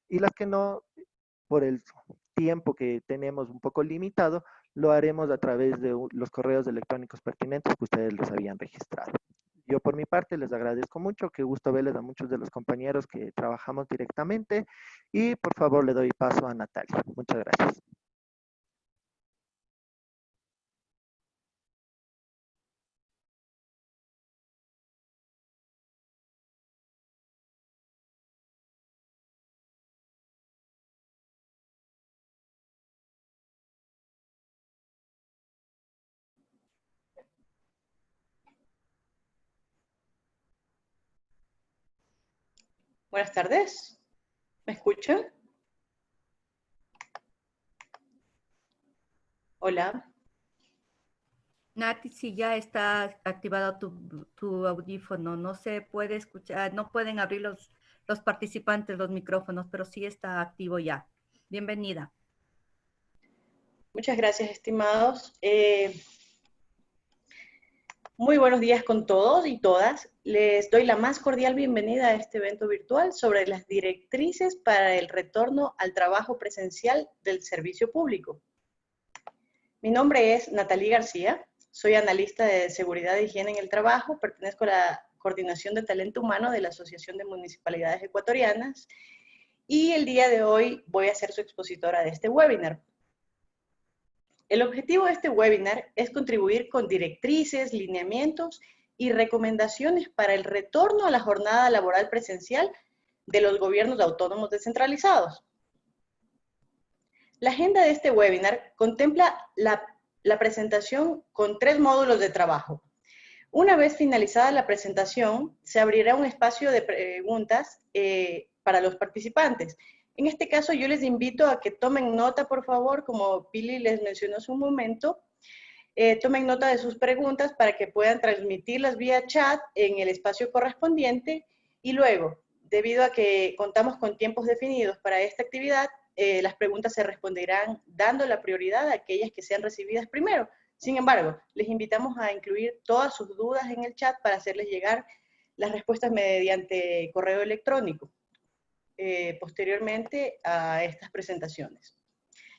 Speaker 3: y las que no, por el tiempo que tenemos un poco limitado, lo haremos a través de los correos electrónicos pertinentes que ustedes los habían registrado. Yo por mi parte les agradezco mucho, qué gusto verles a muchos de los compañeros que trabajamos directamente, y por favor le doy paso a Natalia. Muchas gracias.
Speaker 5: Buenas tardes. ¿Me escuchan? Hola.
Speaker 2: Nati, si ya está activado tu audífono, no se puede escuchar, no pueden abrir los participantes los micrófonos, pero sí está activo ya. Bienvenida.
Speaker 5: Muchas gracias, estimados. Muy buenos días con todos y todas. Les doy la más cordial bienvenida a este evento virtual sobre las directrices para el retorno al trabajo presencial del servicio público. Mi nombre es Natalie García, soy analista de seguridad e higiene en el trabajo, pertenezco a la Coordinación de Talento Humano de la Asociación de Municipalidades Ecuatorianas y el día de hoy voy a ser su expositora de este webinar. El objetivo de este webinar es contribuir con directrices, lineamientos y recomendaciones para el retorno a la jornada laboral presencial de los gobiernos autónomos descentralizados. La agenda de este webinar contempla la presentación con 3 módulos de trabajo. Una vez finalizada la presentación, se abrirá un espacio de preguntas para los participantes. En este caso, yo les invito a que tomen nota, por favor, como Pili les mencionó hace un momento, tomen nota de sus preguntas para que puedan transmitirlas vía chat en el espacio correspondiente y luego, debido a que contamos con tiempos definidos para esta actividad, las preguntas se responderán dando la prioridad a aquellas que sean recibidas primero. Sin embargo, les invitamos a incluir todas sus dudas en el chat para hacerles llegar las respuestas mediante correo electrónico. Posteriormente a estas presentaciones.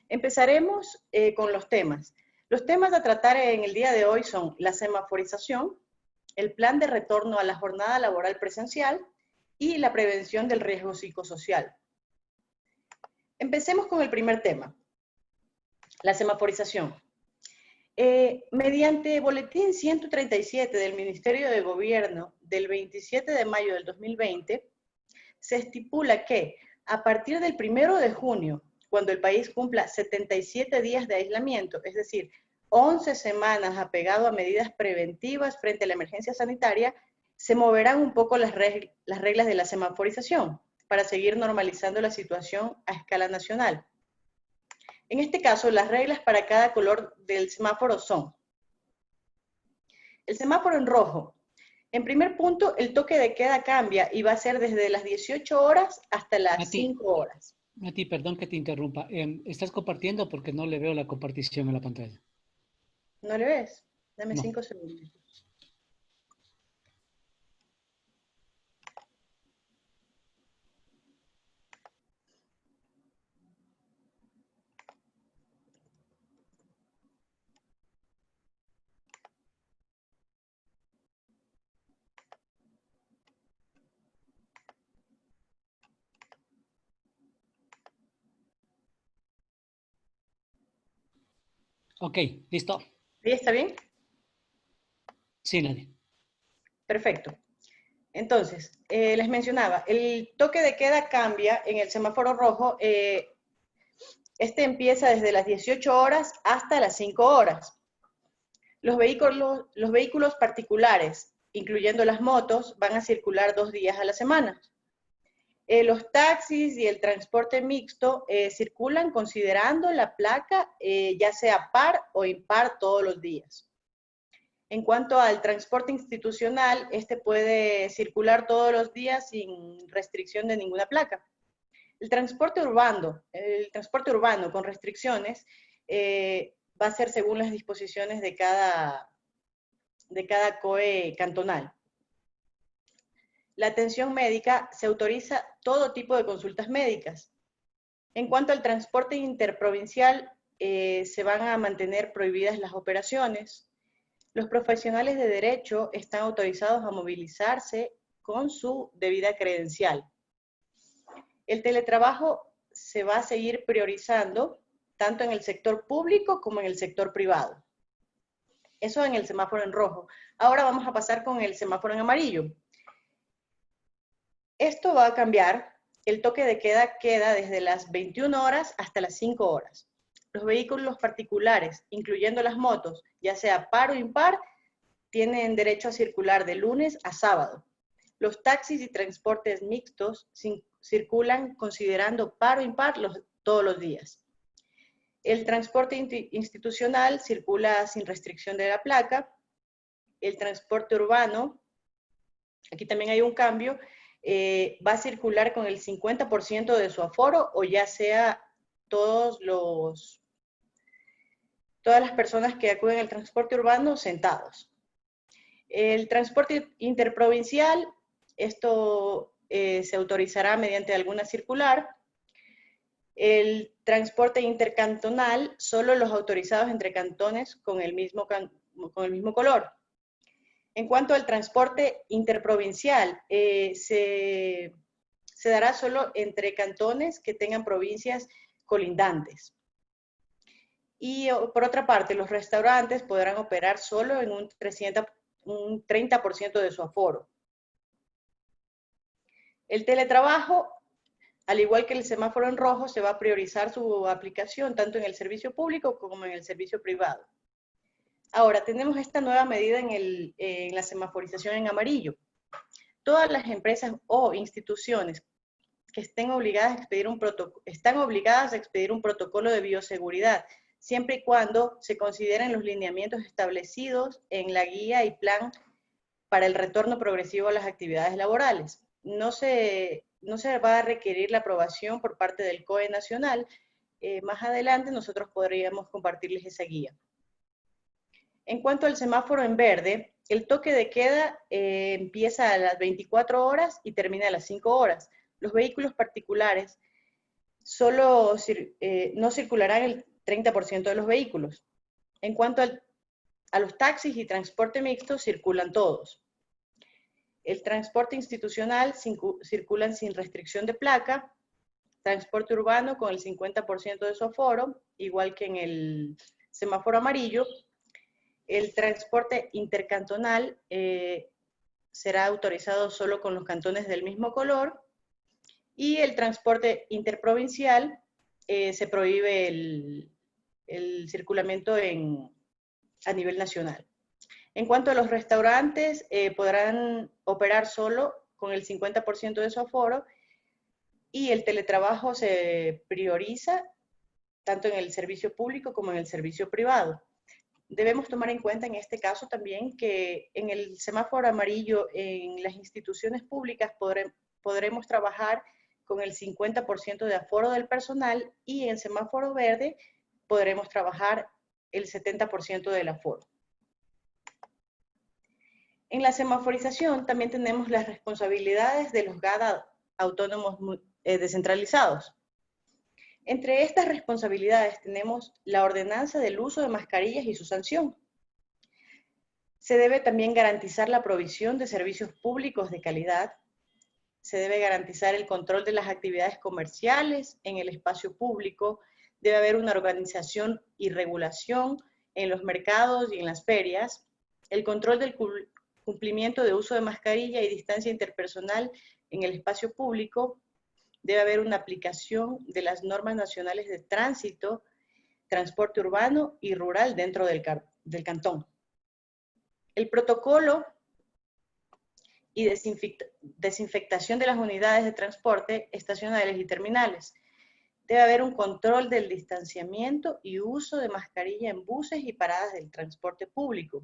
Speaker 5: Empezaremos con los temas. Los temas a tratar en el día de hoy son la semaforización, el plan de retorno a la jornada laboral presencial y la prevención del riesgo psicosocial. Empecemos con el primer tema, la semaforización. Mediante Boletín 137 del Ministerio de Gobierno del 27 de mayo del 2020, se estipula que a partir del 1 de junio, cuando el país cumpla 77 días de aislamiento, es decir, 11 semanas apegado a medidas preventivas frente a la emergencia sanitaria, se moverán un poco las reglas de la semaforización para seguir normalizando la situación a escala nacional. En este caso, las reglas para cada color del semáforo son: el semáforo en rojo. En primer punto, el toque de queda cambia y va a ser desde las 18 horas hasta las 5 horas.
Speaker 4: Mati, perdón que te interrumpa. ¿Estás compartiendo? Porque no le veo la compartición en la pantalla.
Speaker 5: ¿No le ves? Dame
Speaker 4: No.
Speaker 5: 5 segundos.
Speaker 4: Ok, listo.
Speaker 5: ¿Sí está bien?
Speaker 4: Sí, Nadie.
Speaker 5: Perfecto. Entonces, les mencionaba, el toque de queda cambia en el semáforo rojo. Este empieza desde las 18 horas hasta las 5 horas. Los vehículos particulares, incluyendo las motos, van a circular 2 días a la semana. Los taxis y el transporte mixto circulan considerando la placa ya sea par o impar todos los días. En cuanto al transporte institucional, este puede circular todos los días sin restricción de ninguna placa. El transporte urbano con restricciones va a ser según las disposiciones de cada COE cantonal. La atención médica se autoriza todo tipo de consultas médicas. En cuanto al transporte interprovincial, se van a mantener prohibidas las operaciones. Los profesionales de derecho están autorizados a movilizarse con su debida credencial. El teletrabajo se va a seguir priorizando tanto en el sector público como en el sector privado. Eso en el semáforo en rojo. Ahora vamos a pasar con el semáforo en amarillo. Esto va a cambiar. El toque de queda queda desde las 21 horas hasta las 5 horas. Los vehículos particulares, incluyendo las motos, ya sea par o impar, tienen derecho a circular de lunes a sábado. Los taxis y transportes mixtos circulan considerando par o impar todos los días. El transporte institucional circula sin restricción de la placa. El transporte urbano, aquí también hay un cambio, va a circular con el 50% de su aforo o ya sea todas las personas que acuden al transporte urbano sentados. El transporte interprovincial, esto se autorizará mediante alguna circular. El transporte intercantonal, solo los autorizados entre cantones con el mismo color. En cuanto al transporte interprovincial, se dará solo entre cantones que tengan provincias colindantes. Y por otra parte, los restaurantes podrán operar solo en un 30% de su aforo. El teletrabajo, al igual que el semáforo en rojo, se va a priorizar su aplicación tanto en el servicio público como en el servicio privado. Ahora, tenemos esta nueva medida en la semaforización en amarillo. Todas las empresas o instituciones que estén obligadas a expedir están obligadas a expedir un protocolo de bioseguridad, siempre y cuando se consideren los lineamientos establecidos en la guía y plan para el retorno progresivo a las actividades laborales. No se va a requerir la aprobación por parte del COE nacional. Más adelante nosotros podríamos compartirles esa guía. En cuanto al semáforo en verde, el toque de queda empieza a las 24 horas y termina a las 5 horas. Los vehículos particulares no circularán el 30% de los vehículos. En cuanto a los taxis y transporte mixto, circulan todos. El transporte institucional circulan sin restricción de placa, transporte urbano con el 50% de su aforo, igual que en el semáforo amarillo. El transporte intercantonal será autorizado solo con los cantones del mismo color, y el transporte interprovincial se prohíbe el circulamiento a nivel nacional. En cuanto a los restaurantes, podrán operar solo con el 50% de su aforo, y el teletrabajo se prioriza tanto en el servicio público como en el servicio privado. Debemos tomar en cuenta en este caso también que en el semáforo amarillo en las instituciones públicas podremos trabajar con el 50% de aforo del personal, y en el semáforo verde podremos trabajar el 70% del aforo. En la semaforización también tenemos las responsabilidades de los GAD autónomos descentralizados. Entre estas responsabilidades tenemos la ordenanza del uso de mascarillas y su sanción. Se debe también garantizar la provisión de servicios públicos de calidad. Se debe garantizar el control de las actividades comerciales en el espacio público. Debe haber una organización y regulación en los mercados y en las ferias. El control del cumplimiento de uso de mascarilla y distancia interpersonal en el espacio público. Debe haber una aplicación de las normas nacionales de tránsito, transporte urbano y rural dentro del cantón. El protocolo y desinfectación de las unidades de transporte estacionales y terminales. Debe haber un control del distanciamiento y uso de mascarilla en buses y paradas del transporte público.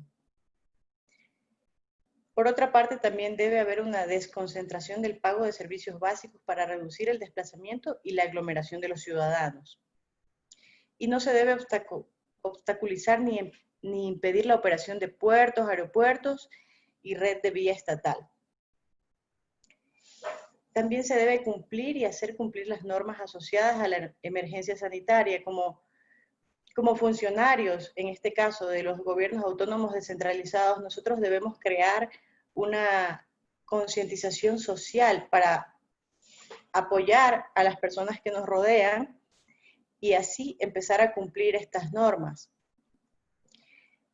Speaker 5: Por otra parte, también debe haber una desconcentración del pago de servicios básicos para reducir el desplazamiento y la aglomeración de los ciudadanos. Y no se debe obstaculizar ni impedir la operación de puertos, aeropuertos y red de vía estatal. También se debe cumplir y hacer cumplir las normas asociadas a la emergencia sanitaria, como funcionarios, en este caso de los gobiernos autónomos descentralizados. Nosotros debemos crear una concientización social para apoyar a las personas que nos rodean y así empezar a cumplir estas normas.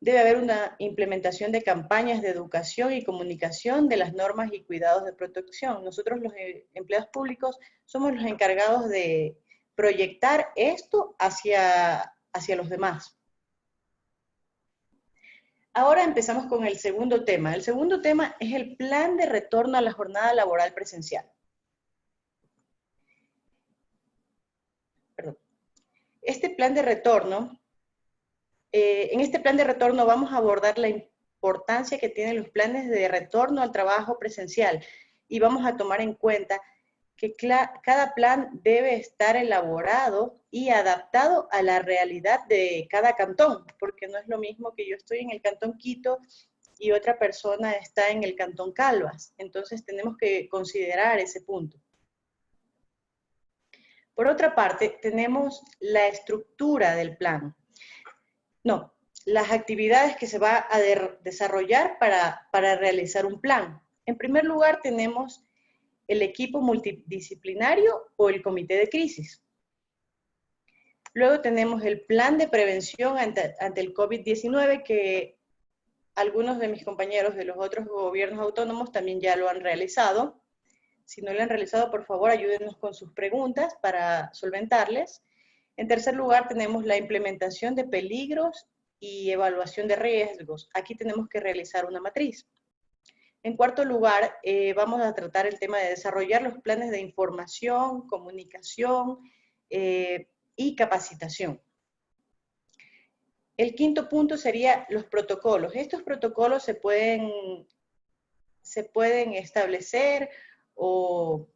Speaker 5: Debe haber una implementación de campañas de educación y comunicación de las normas y cuidados de protección. Nosotros los empleados públicos somos los encargados de proyectar esto hacia los demás. Ahora empezamos con el segundo tema. El segundo tema es el plan de retorno a la jornada laboral presencial. Perdón. Este plan de retorno, en este plan de retorno vamos a abordar la importancia que tienen los planes de retorno al trabajo presencial y vamos a tomar en cuenta que cada plan debe estar elaborado y adaptado a la realidad de cada cantón, porque no es lo mismo que yo estoy en el Cantón Quito y otra persona está en el Cantón Calvas. Entonces tenemos que considerar ese punto. Por otra parte, tenemos la estructura del plan. No, las actividades que se va a desarrollar para realizar un plan. En primer lugar, tenemos el equipo multidisciplinario o el comité de crisis. Luego tenemos el plan de prevención ante el COVID-19, que algunos de mis compañeros de los otros gobiernos autónomos también ya lo han realizado. Si no lo han realizado, por favor, ayúdenos con sus preguntas para solventarles. En tercer lugar, tenemos la implementación de peligros y evaluación de riesgos. Aquí tenemos que realizar una matriz. En cuarto lugar, vamos a tratar el tema de desarrollar los planes de información, comunicación y capacitación. El quinto punto sería los protocolos. Estos protocolos se pueden establecer o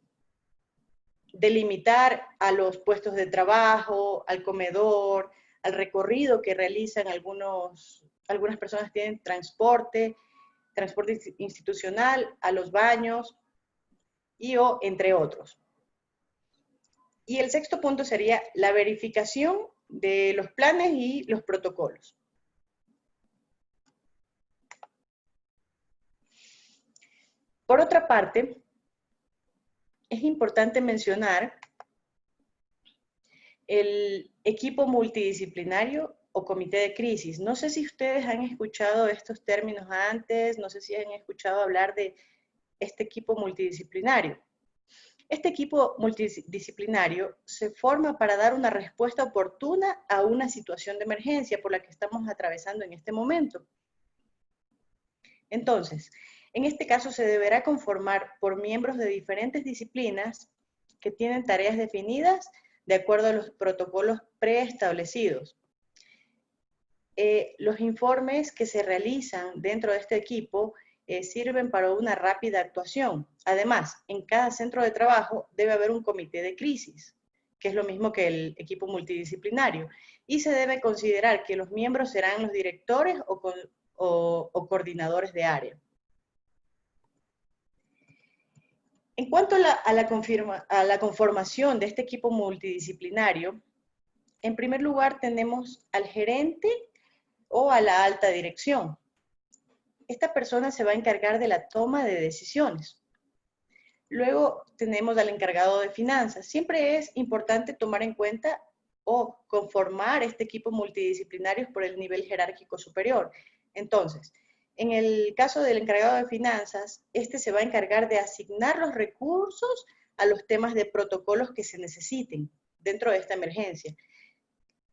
Speaker 5: delimitar a los puestos de trabajo, al comedor, al recorrido que realizan algunas personas tienen transporte institucional, a los baños o entre otros. Y el sexto punto sería la verificación de los planes y los protocolos. Por otra parte, es importante mencionar el equipo multidisciplinario o comité de crisis. No sé si ustedes han escuchado estos términos antes, no sé si han escuchado hablar de este equipo multidisciplinario. Este equipo multidisciplinario se forma para dar una respuesta oportuna a una situación de emergencia por la que estamos atravesando en este momento. Entonces, en este caso se deberá conformar por miembros de diferentes disciplinas que tienen tareas definidas de acuerdo a los protocolos preestablecidos. Los informes que se realizan dentro de este equipo sirven para una rápida actuación. Además, en cada centro de trabajo debe haber un comité de crisis, que es lo mismo que el equipo multidisciplinario, y se debe considerar que los miembros serán los directores o coordinadores de área. En cuanto a la conformación de este equipo multidisciplinario, en primer lugar tenemos al gerente o a la alta dirección. Esta persona se va a encargar de la toma de decisiones. Luego tenemos al encargado de finanzas. Siempre es importante tomar en cuenta o conformar este equipo multidisciplinario por el nivel jerárquico superior. Entonces, en el caso del encargado de finanzas, este se va a encargar de asignar los recursos a los temas de protocolos que se necesiten dentro de esta emergencia.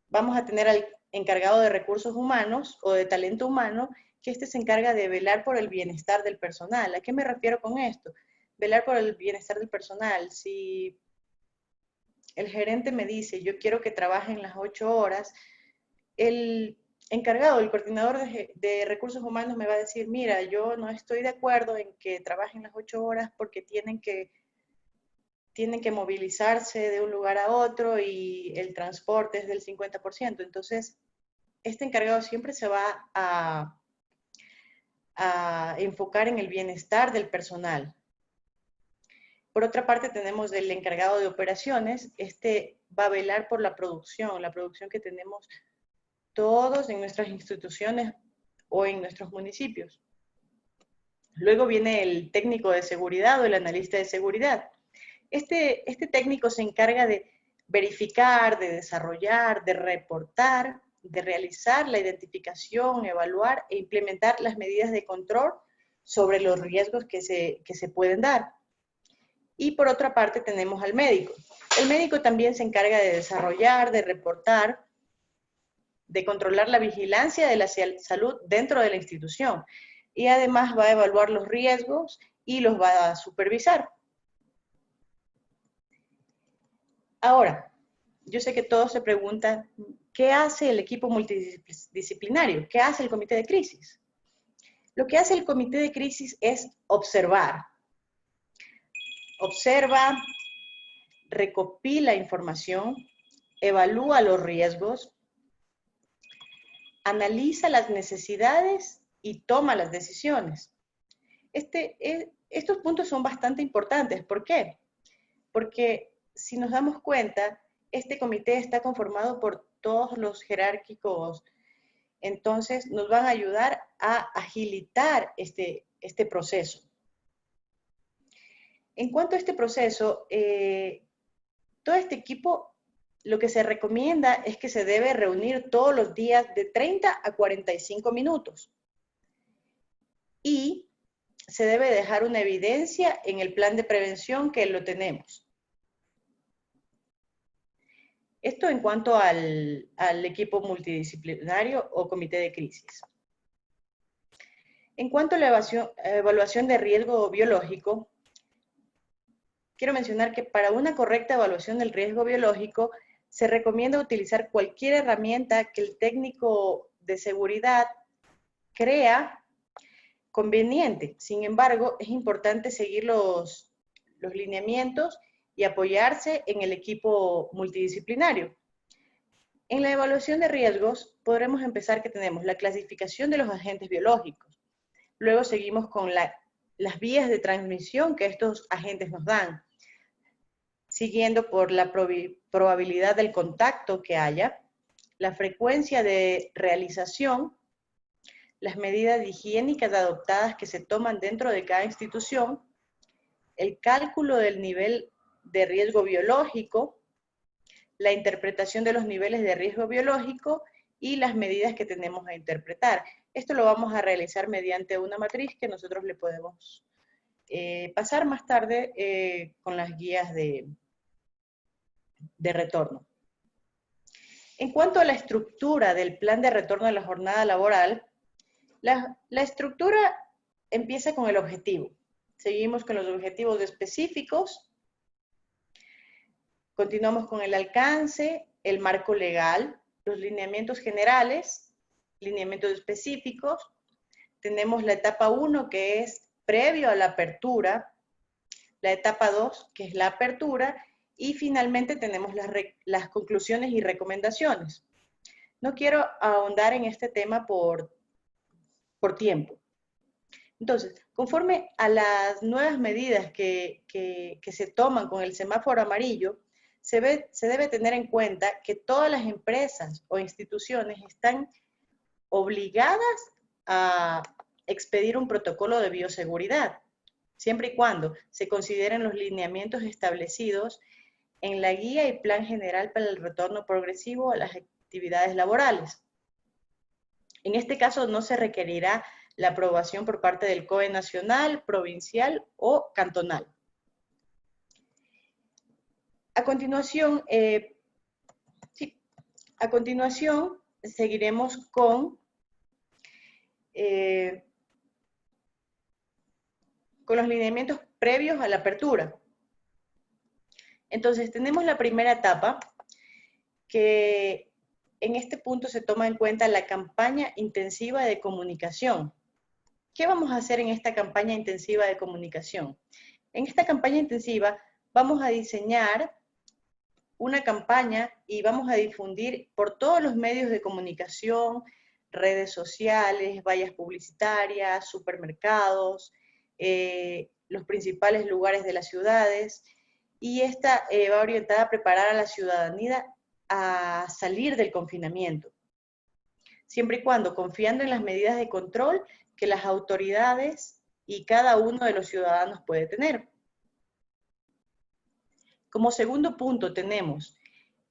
Speaker 5: Vamos a tener al encargado de recursos humanos o de talento humano, que este se encarga de velar por el bienestar del personal. ¿A qué me refiero con esto? Velar por el bienestar del personal. Si el gerente me dice, yo quiero que trabajen las 8 horas, el encargado, el coordinador de recursos humanos me va a decir, mira, yo no estoy de acuerdo en que trabajen las 8 horas porque tienen que movilizarse de un lugar a otro y el transporte es del 50%. Entonces, este encargado siempre se va a enfocar en el bienestar del personal. Por otra parte, tenemos el encargado de operaciones. Este va a velar por la producción que tenemos todos en nuestras instituciones o en nuestros municipios. Luego viene el técnico de seguridad o el analista de seguridad. Este técnico se encarga de verificar, de desarrollar, de reportar, de realizar la identificación, evaluar e implementar las medidas de control sobre los riesgos que se pueden dar. Y por otra parte tenemos al médico. El médico también se encarga de desarrollar, de reportar, de controlar la vigilancia de la salud dentro de la institución. Y además va a evaluar los riesgos y los va a supervisar. Ahora, yo sé que todos se preguntan, ¿qué hace el equipo multidisciplinario? ¿Qué hace el comité de crisis? Lo que hace el comité de crisis es observar. Observa, recopila información, evalúa los riesgos, analiza las necesidades y toma las decisiones. Estos puntos son bastante importantes. ¿Por qué? Porque si nos damos cuenta, este comité está conformado por todos los jerárquicos, entonces nos van a ayudar a agilitar este proceso. En cuanto a este proceso, todo este equipo, lo que se recomienda es que se debe reunir todos los días de 30 a 45 minutos. Y se debe dejar una evidencia en el plan de prevención que lo tenemos. Esto en cuanto al equipo multidisciplinario o comité de crisis. En cuanto a la evaluación de riesgo biológico, quiero mencionar que para una correcta evaluación del riesgo biológico se recomienda utilizar cualquier herramienta que el técnico de seguridad crea conveniente. Sin embargo, es importante seguir los lineamientos y apoyarse en el equipo multidisciplinario. En la evaluación de riesgos podremos empezar que tenemos la clasificación de los agentes biológicos. Luego seguimos con las vías de transmisión que estos agentes nos dan, siguiendo por la probabilidad del contacto que haya, la frecuencia de realización, las medidas higiénicas adoptadas que se toman dentro de cada institución, el cálculo del nivel de riesgo biológico, la interpretación de los niveles de riesgo biológico y las medidas que tenemos a interpretar. Esto lo vamos a realizar mediante una matriz que nosotros le podemos pasar más tarde con las guías de retorno. En cuanto a la estructura del plan de retorno a la jornada laboral, la estructura empieza con el objetivo. Seguimos con los objetivos específicos. Continuamos con el alcance, el marco legal, los lineamientos generales, lineamientos específicos. Tenemos la etapa 1, que es previo a la apertura, la etapa 2, que es la apertura, y finalmente tenemos las conclusiones y recomendaciones. No quiero ahondar en este tema por tiempo. Entonces, conforme a las nuevas medidas que se toman con el semáforo amarillo, se debe tener en cuenta que todas las empresas o instituciones están obligadas a expedir un protocolo de bioseguridad, siempre y cuando se consideren los lineamientos establecidos en la guía y plan general para el retorno progresivo a las actividades laborales. En este caso no se requerirá la aprobación por parte del COE nacional, provincial o cantonal. A continuación seguiremos con los lineamientos previos a la apertura. Entonces, tenemos la primera etapa, que en este punto se toma en cuenta la campaña intensiva de comunicación. ¿Qué vamos a hacer en esta campaña intensiva de comunicación? En esta campaña intensiva vamos a diseñar una campaña y vamos a difundir por todos los medios de comunicación, redes sociales, vallas publicitarias, supermercados, los principales lugares de las ciudades, y esta va orientada a preparar a la ciudadanía a salir del confinamiento, siempre y cuando confiando en las medidas de control que las autoridades y cada uno de los ciudadanos puede tener. Como segundo punto tenemos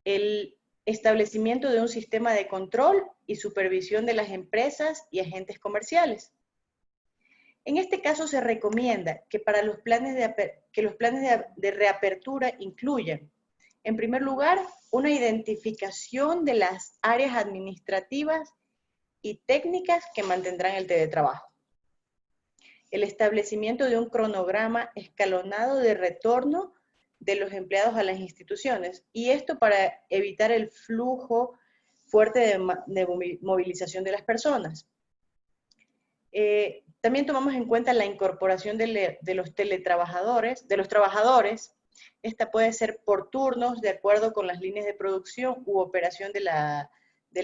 Speaker 5: el establecimiento de un sistema de control y supervisión de las empresas y agentes comerciales. En este caso se recomienda que para los planes de reapertura incluyan, en primer lugar, una identificación de las áreas administrativas y técnicas que mantendrán el teletrabajo. El establecimiento de un cronograma escalonado de retorno de los empleados a las instituciones, y esto para evitar el flujo fuerte de movilización de las personas. También tomamos en cuenta la incorporación de los teletrabajadores, de los trabajadores. Esta puede ser por turnos, de acuerdo con las líneas de producción u operación de la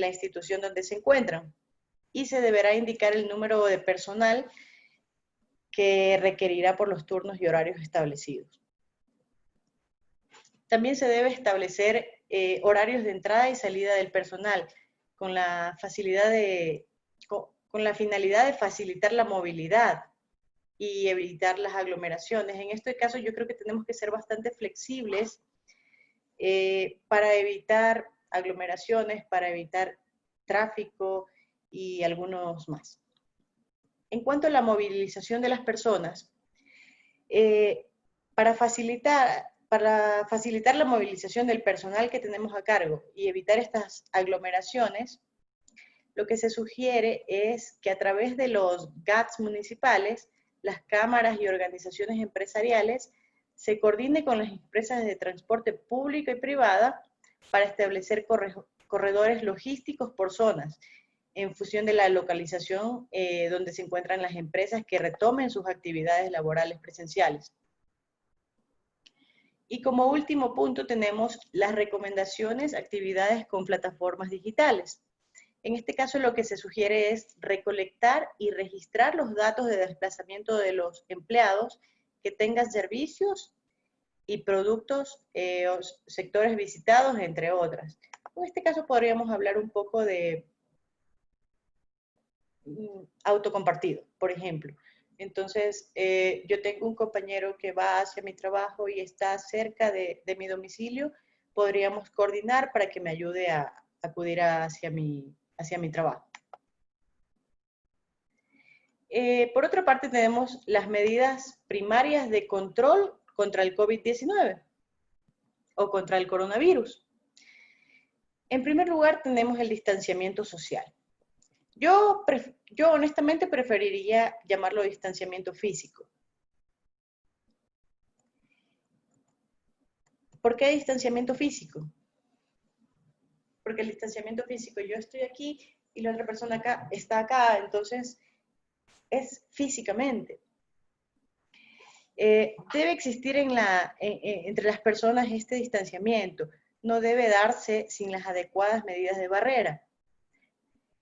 Speaker 5: institución donde se encuentran. y se deberá indicar el número de personal que requerirá por los turnos y horarios establecidos. También se debe establecer horarios de entrada y salida del personal con la finalidad de facilitar la movilidad y evitar las aglomeraciones. En este caso yo creo que tenemos que ser bastante flexibles para evitar aglomeraciones, para evitar tráfico y algunos más. En cuanto a la movilización de las personas, para facilitar la movilización del personal que tenemos a cargo y evitar estas aglomeraciones, lo que se sugiere es que a través de los GATS municipales, las cámaras y organizaciones empresariales se coordine con las empresas de transporte público y privada para establecer corredores logísticos por zonas, en función de la localización donde se encuentran las empresas que retomen sus actividades laborales presenciales. Y como último punto tenemos las recomendaciones, actividades con plataformas digitales. En este caso lo que se sugiere es recolectar y registrar los datos de desplazamiento de los empleados que tengan servicios y productos o sectores visitados, entre otras. En este caso podríamos hablar un poco de autocompartido, por ejemplo. Entonces, yo tengo un compañero que va hacia mi trabajo y está cerca de mi domicilio, podríamos coordinar para que me ayude a acudir hacia mi trabajo. Por otra parte, tenemos las medidas primarias de control contra el COVID-19 o contra el coronavirus. En primer lugar, tenemos el distanciamiento social. Yo honestamente preferiría llamarlo distanciamiento físico. ¿Por qué distanciamiento físico? Porque el distanciamiento físico, yo estoy aquí y la otra persona acá está acá, entonces es físicamente. Debe existir entre las personas este distanciamiento, no debe darse sin las adecuadas medidas de barrera.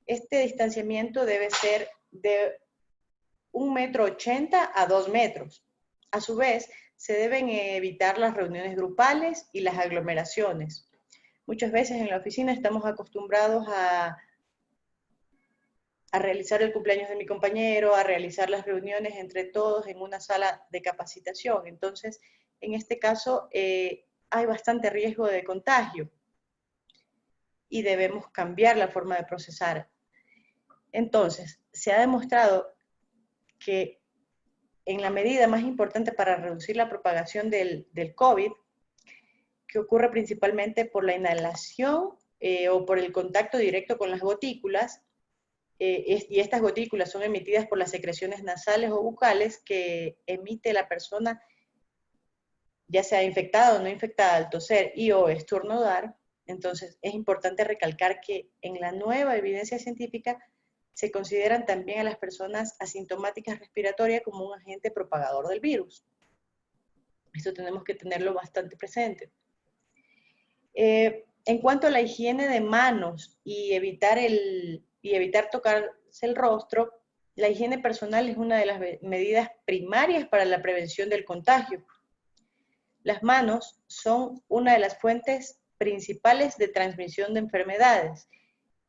Speaker 5: Este distanciamiento debe ser de 1,80 m a 2 metros. A su vez, se deben evitar las reuniones grupales y las aglomeraciones. Muchas veces en la oficina estamos acostumbrados a realizar el cumpleaños de mi compañero, a realizar las reuniones entre todos en una sala de capacitación. Entonces, en este caso, hay bastante riesgo de contagio y debemos cambiar la forma de procesar. Entonces, se ha demostrado que en la medida más importante para reducir la propagación del COVID, que ocurre principalmente por la inhalación o por el contacto directo con las gotículas, y estas gotículas son emitidas por las secreciones nasales o bucales que emite la persona, ya sea infectada o no infectada, al toser y o estornudar. Entonces, es importante recalcar que en la nueva evidencia científica se consideran también a las personas asintomáticas respiratorias como un agente propagador del virus. Esto tenemos que tenerlo bastante presente. En cuanto a la higiene de manos y evitar tocarse el rostro, la higiene personal es una de las medidas primarias para la prevención del contagio. Las manos son una de las fuentes principales de transmisión de enfermedades.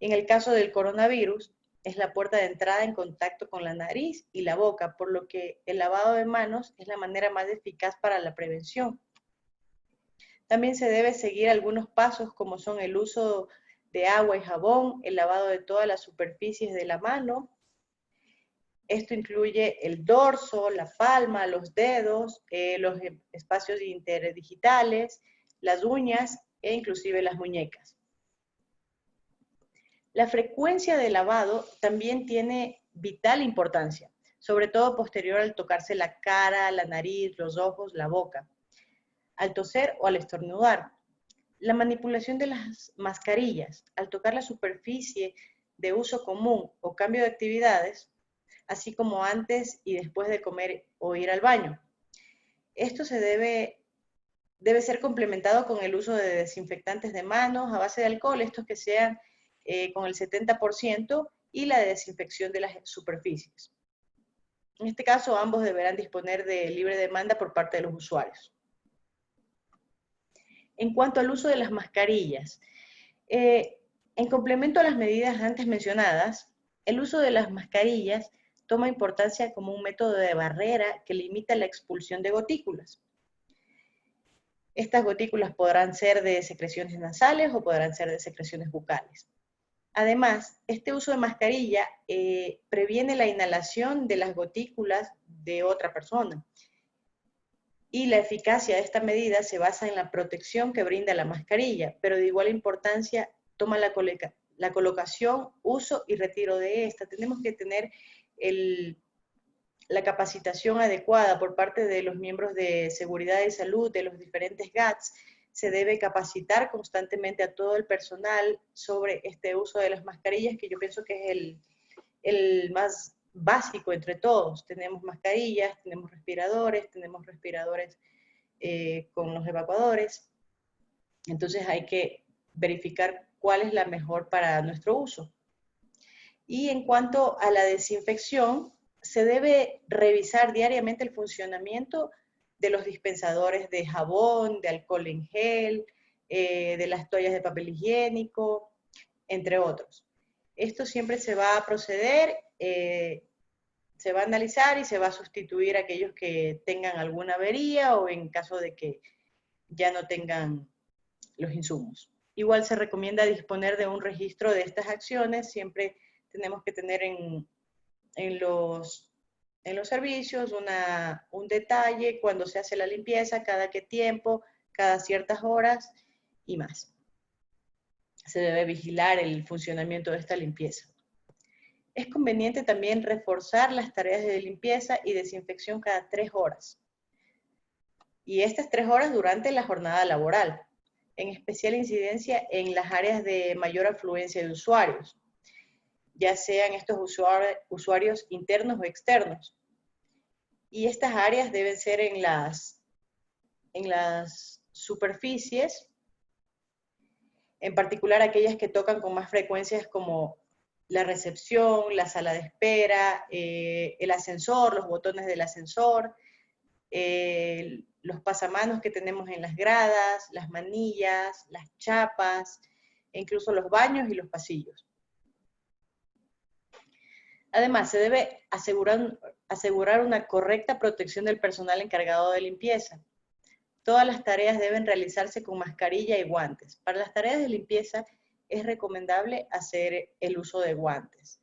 Speaker 5: En el caso del coronavirus, es la puerta de entrada en contacto con la nariz y la boca, por lo que el lavado de manos es la manera más eficaz para la prevención. También se debe seguir algunos pasos como son el uso de agua y jabón, el lavado de todas las superficies de la mano. Esto incluye el dorso, la palma, los dedos, los espacios interdigitales, las uñas e inclusive las muñecas. La frecuencia de lavado también tiene vital importancia, sobre todo posterior al tocarse la cara, la nariz, los ojos, la boca, al toser o al estornudar. La manipulación de las mascarillas, al tocar la superficie de uso común o cambio de actividades, así como antes y después de comer o ir al baño. Esto debe ser complementado con el uso de desinfectantes de manos a base de alcohol, estos que sean con el 70%, y la desinfección de las superficies. En este caso, ambos deberán disponer de libre demanda por parte de los usuarios. En cuanto al uso de las mascarillas, en complemento a las medidas antes mencionadas, el uso de las mascarillas toma importancia como un método de barrera que limita la expulsión de gotículas. Estas gotículas podrán ser de secreciones nasales o podrán ser de secreciones bucales. Además, este uso de mascarilla previene la inhalación de las gotículas de otra persona. Y la eficacia de esta medida se basa en la protección que brinda la mascarilla, pero de igual importancia toma la colocación, uso y retiro de esta. Tenemos que tener la capacitación adecuada por parte de los miembros de seguridad y salud, de los diferentes GATS. Se debe capacitar constantemente a todo el personal sobre este uso de las mascarillas, que yo pienso que es el más básico entre todos. Tenemos mascarillas, tenemos respiradores con los evacuadores. Entonces hay que verificar cuál es la mejor para nuestro uso. Y en cuanto a la desinfección, se debe revisar diariamente el funcionamiento de los dispensadores de jabón, de alcohol en gel, de las toallas de papel higiénico, entre otros. Esto siempre se va a proceder, se va a analizar y se va a sustituir a aquellos que tengan alguna avería o en caso de que ya no tengan los insumos. Igual se recomienda disponer de un registro de estas acciones. Siempre tenemos que tener en los servicios un detalle cuando se hace la limpieza, cada qué tiempo, cada ciertas horas y más. Se debe vigilar el funcionamiento de esta limpieza. Es conveniente también reforzar las tareas de limpieza y desinfección cada 3 horas. Y estas 3 horas durante la jornada laboral, en especial incidencia en las áreas de mayor afluencia de usuarios, ya sean estos usuarios internos o externos. Y estas áreas deben ser en las superficies, en particular aquellas que tocan con más frecuencias como la recepción, la sala de espera, el ascensor, los botones del ascensor, los pasamanos que tenemos en las gradas, las manillas, las chapas, e incluso los baños y los pasillos. Además, se debe asegurar una correcta protección del personal encargado de limpieza. Todas las tareas deben realizarse con mascarilla y guantes. Para las tareas de limpieza es recomendable hacer el uso de guantes.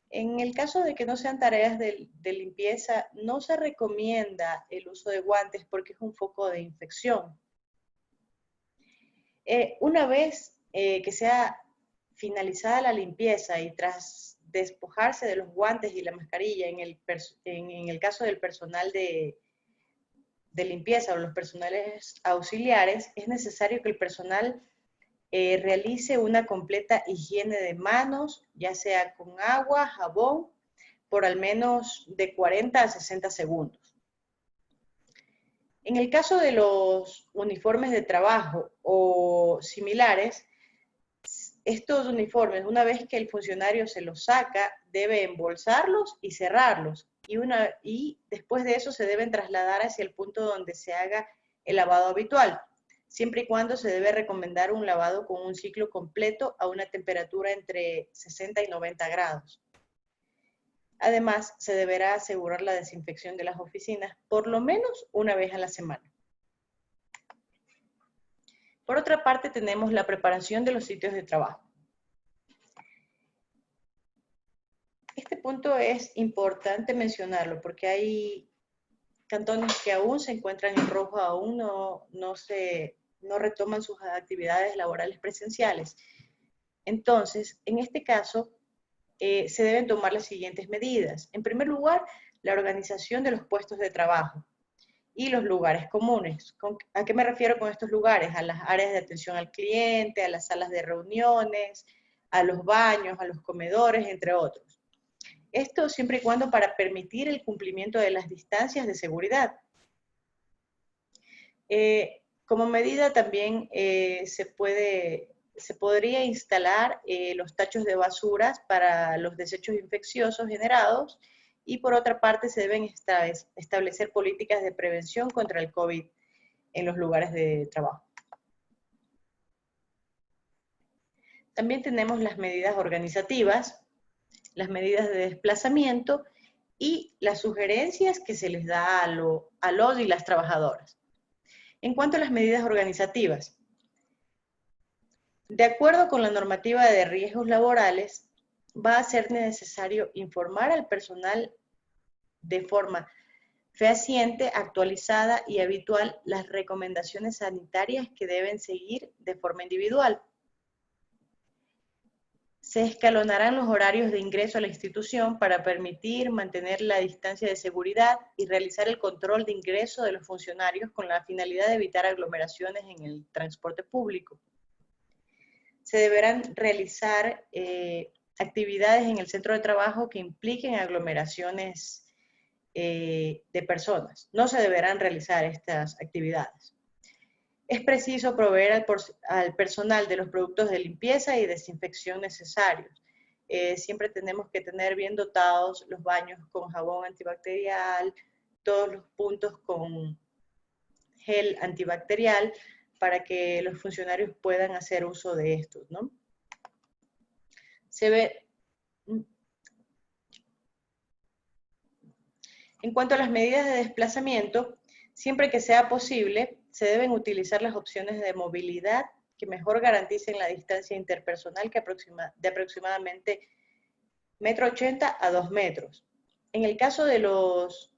Speaker 5: En el caso de que no sean tareas de limpieza, no se recomienda el uso de guantes porque es un foco de infección. Una vez que sea finalizada la limpieza y tras despojarse de los guantes y la mascarilla, en el caso del personal de limpieza o los personales auxiliares, es necesario que el personal realice una completa higiene de manos, ya sea con agua, jabón, por al menos de 40 a 60 segundos. En el caso de los uniformes de trabajo o similares, estos uniformes, una vez que el funcionario se los saca, debe embolsarlos y cerrarlos. Y después de eso se deben trasladar hacia el punto donde se haga el lavado habitual, siempre y cuando se debe recomendar un lavado con un ciclo completo a una temperatura entre 60 y 90 grados. Además, se deberá asegurar la desinfección de las oficinas por lo menos una vez a la semana. Por otra parte, tenemos la preparación de los sitios de trabajo. Este punto es importante mencionarlo porque hay cantones que aún se encuentran en rojo, aún no retoman sus actividades laborales presenciales. Entonces, en este caso, se deben tomar las siguientes medidas. En primer lugar, la organización de los puestos de trabajo y los lugares comunes. ¿A qué me refiero con estos lugares? A las áreas de atención al cliente, a las salas de reuniones, a los baños, a los comedores, entre otros. Esto siempre y cuando para permitir el cumplimiento de las distancias de seguridad. Como medida también se puede se podría instalar los tachos de basuras para los desechos infecciosos generados, y por otra parte se deben establecer políticas de prevención contra el COVID en los lugares de trabajo. También tenemos las medidas organizativas, las medidas de desplazamiento y las sugerencias que se les da a los y las trabajadoras. En cuanto a las medidas organizativas, de acuerdo con la normativa de riesgos laborales, va a ser necesario informar al personal de forma fehaciente, actualizada y habitual las recomendaciones sanitarias que deben seguir de forma individual. Se escalonarán los horarios de ingreso a la institución para permitir mantener la distancia de seguridad y realizar el control de ingreso de los funcionarios con la finalidad de evitar aglomeraciones en el transporte público. Se deberán realizar actividades en el centro de trabajo que impliquen aglomeraciones de personas. No se deberán realizar estas actividades. Es preciso proveer al personal de los productos de limpieza y desinfección necesarios. Siempre tenemos que tener bien dotados los baños con jabón antibacterial, todos los puntos con gel antibacterial, para que los funcionarios puedan hacer uso de estos, ¿no? En cuanto a las medidas de desplazamiento, siempre que sea posible, se deben utilizar las opciones de movilidad que mejor garanticen la distancia interpersonal de aproximadamente 1,80 m a 2 metros. En el caso de los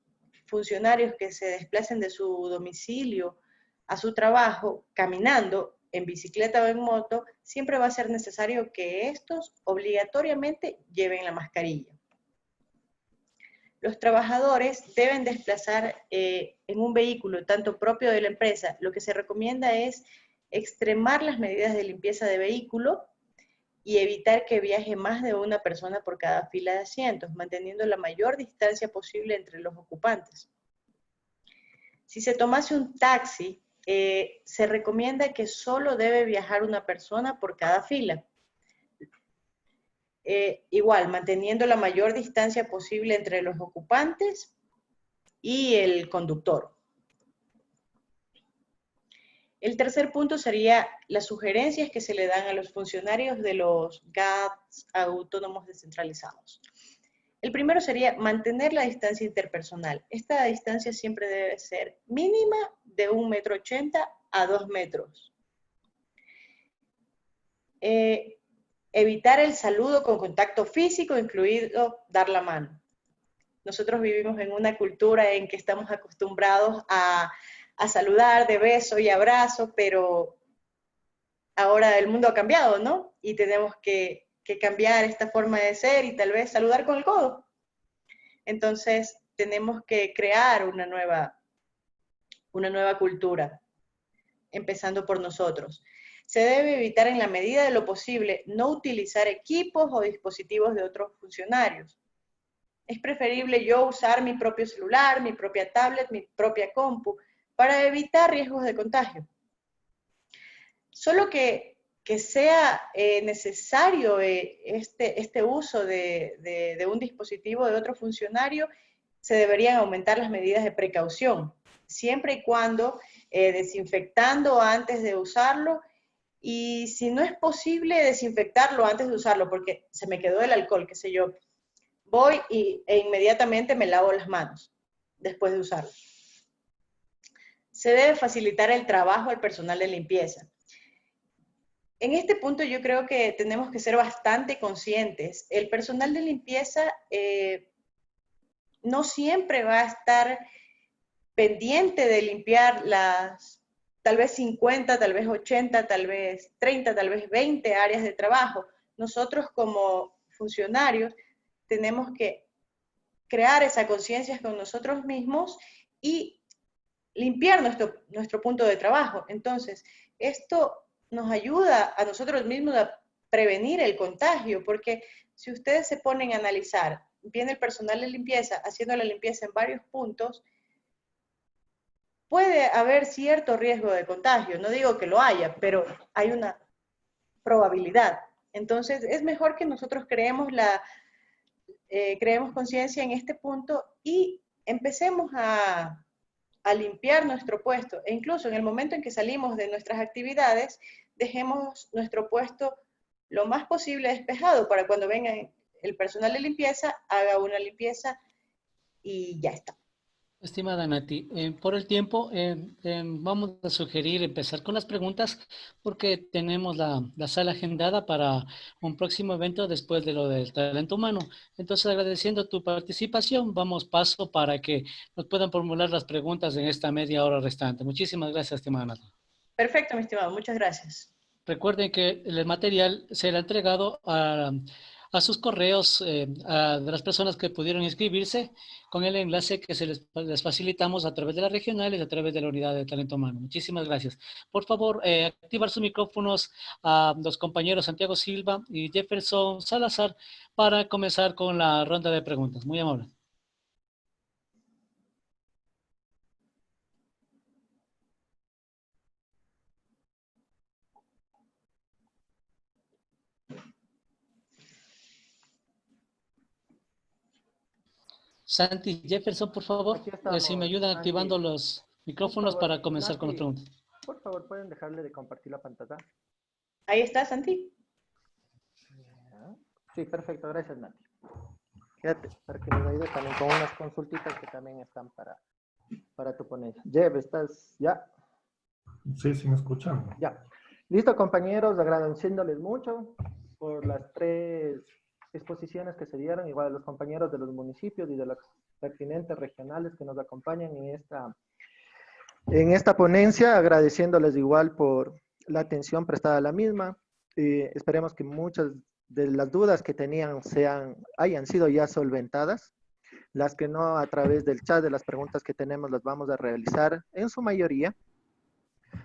Speaker 5: funcionarios que se desplacen de su domicilio a su trabajo caminando, en bicicleta o en moto, siempre va a ser necesario que estos obligatoriamente lleven la mascarilla. Los trabajadores deben desplazar en un vehículo tanto propio de la empresa. Lo que se recomienda es extremar las medidas de limpieza de vehículo y evitar que viaje más de una persona por cada fila de asientos, manteniendo la mayor distancia posible entre los ocupantes. Si se tomase un taxi, se recomienda que solo debe viajar una persona por cada fila. Igual, manteniendo la mayor distancia posible entre los ocupantes y el conductor. El tercer punto sería las sugerencias que se le dan a los funcionarios de los GATS autónomos descentralizados. El primero sería mantener la distancia interpersonal. Esta distancia siempre debe ser mínima de 1,80 m a 2 metros. Evitar el saludo con contacto físico, incluido dar la mano. Nosotros vivimos en una cultura en que estamos acostumbrados a saludar de beso y abrazo, pero ahora el mundo ha cambiado, ¿no? Y tenemos que cambiar esta forma de ser y tal vez saludar con el codo. Entonces, tenemos que crear una nueva cultura, empezando por nosotros. Se debe evitar en la medida de lo posible no utilizar equipos o dispositivos de otros funcionarios. Es preferible yo usar mi propio celular, mi propia tablet, mi propia compu, para evitar riesgos de contagio. Solo que sea necesario este uso de un dispositivo de otro funcionario, se deberían aumentar las medidas de precaución, siempre y cuando desinfectando antes de usarlo, y si no es posible desinfectarlo antes de usarlo, porque se me quedó el alcohol, qué sé yo, voy e inmediatamente me lavo las manos después de usarlo. Se debe facilitar el trabajo al personal de limpieza. En este punto yo creo que tenemos que ser bastante conscientes. El personal de limpieza no siempre va a estar pendiente de limpiar las tal vez 50, tal vez 80, tal vez 30, tal vez 20 áreas de trabajo. Nosotros como funcionarios tenemos que crear esa conciencia con nosotros mismos y limpiar nuestro punto de trabajo. Entonces, esto nos ayuda a nosotros mismos a prevenir el contagio, porque si ustedes se ponen a analizar, viene el personal de limpieza haciendo la limpieza en varios puntos, puede haber cierto riesgo de contagio. No digo que lo haya, pero hay una probabilidad. Entonces, es mejor que nosotros creemos conciencia en este punto y empecemos a limpiar nuestro puesto. E incluso en el momento en que salimos de nuestras actividades, dejemos nuestro puesto lo más posible despejado para cuando venga el personal de limpieza, haga una limpieza y ya está.
Speaker 4: Estimada Nati, por el tiempo vamos a sugerir empezar con las preguntas porque tenemos la sala agendada para un próximo evento después de lo del talento humano. Entonces, agradeciendo tu participación, vamos paso para que nos puedan formular las preguntas en esta media hora restante. Muchísimas gracias, estimada Nati.
Speaker 5: Perfecto, mi estimado. Muchas gracias.
Speaker 4: Recuerden que el material será entregado a sus correos de las personas que pudieron inscribirse con el enlace que les facilitamos a través de las regionales y a través de la unidad de talento humano. Muchísimas gracias. Por favor, activar sus micrófonos a los compañeros Santiago Silva y Jefferson Salazar para comenzar con la ronda de preguntas. Muy amable. Santi Jefferson, por favor,
Speaker 3: Aquí estamos,
Speaker 4: si me ayudan
Speaker 3: Santi.
Speaker 4: activando los micrófonos
Speaker 3: Por favor,
Speaker 4: para comenzar con las
Speaker 3: Nati,
Speaker 4: preguntas.
Speaker 3: por favor, ¿pueden dejarle de compartir la pantalla?
Speaker 5: Ahí está, Santi.
Speaker 3: Sí, perfecto. Gracias, Nati. Quédate para que nos ayude también con unas consultitas que también están para tu ponencia. Jeff, ¿estás ya?
Speaker 1: Sí, sí me escuchan.
Speaker 3: Ya. Listo, compañeros, agradeciéndoles mucho por las 3 exposiciones que se dieron, igual a los compañeros de los municipios y de las pertinentes regionales que nos acompañan en esta ponencia, agradeciéndoles igual por la atención prestada a la misma. Esperemos que muchas de las dudas que tenían hayan sido ya solventadas. Las que no, a través del chat de las preguntas que tenemos las vamos a realizar en su mayoría.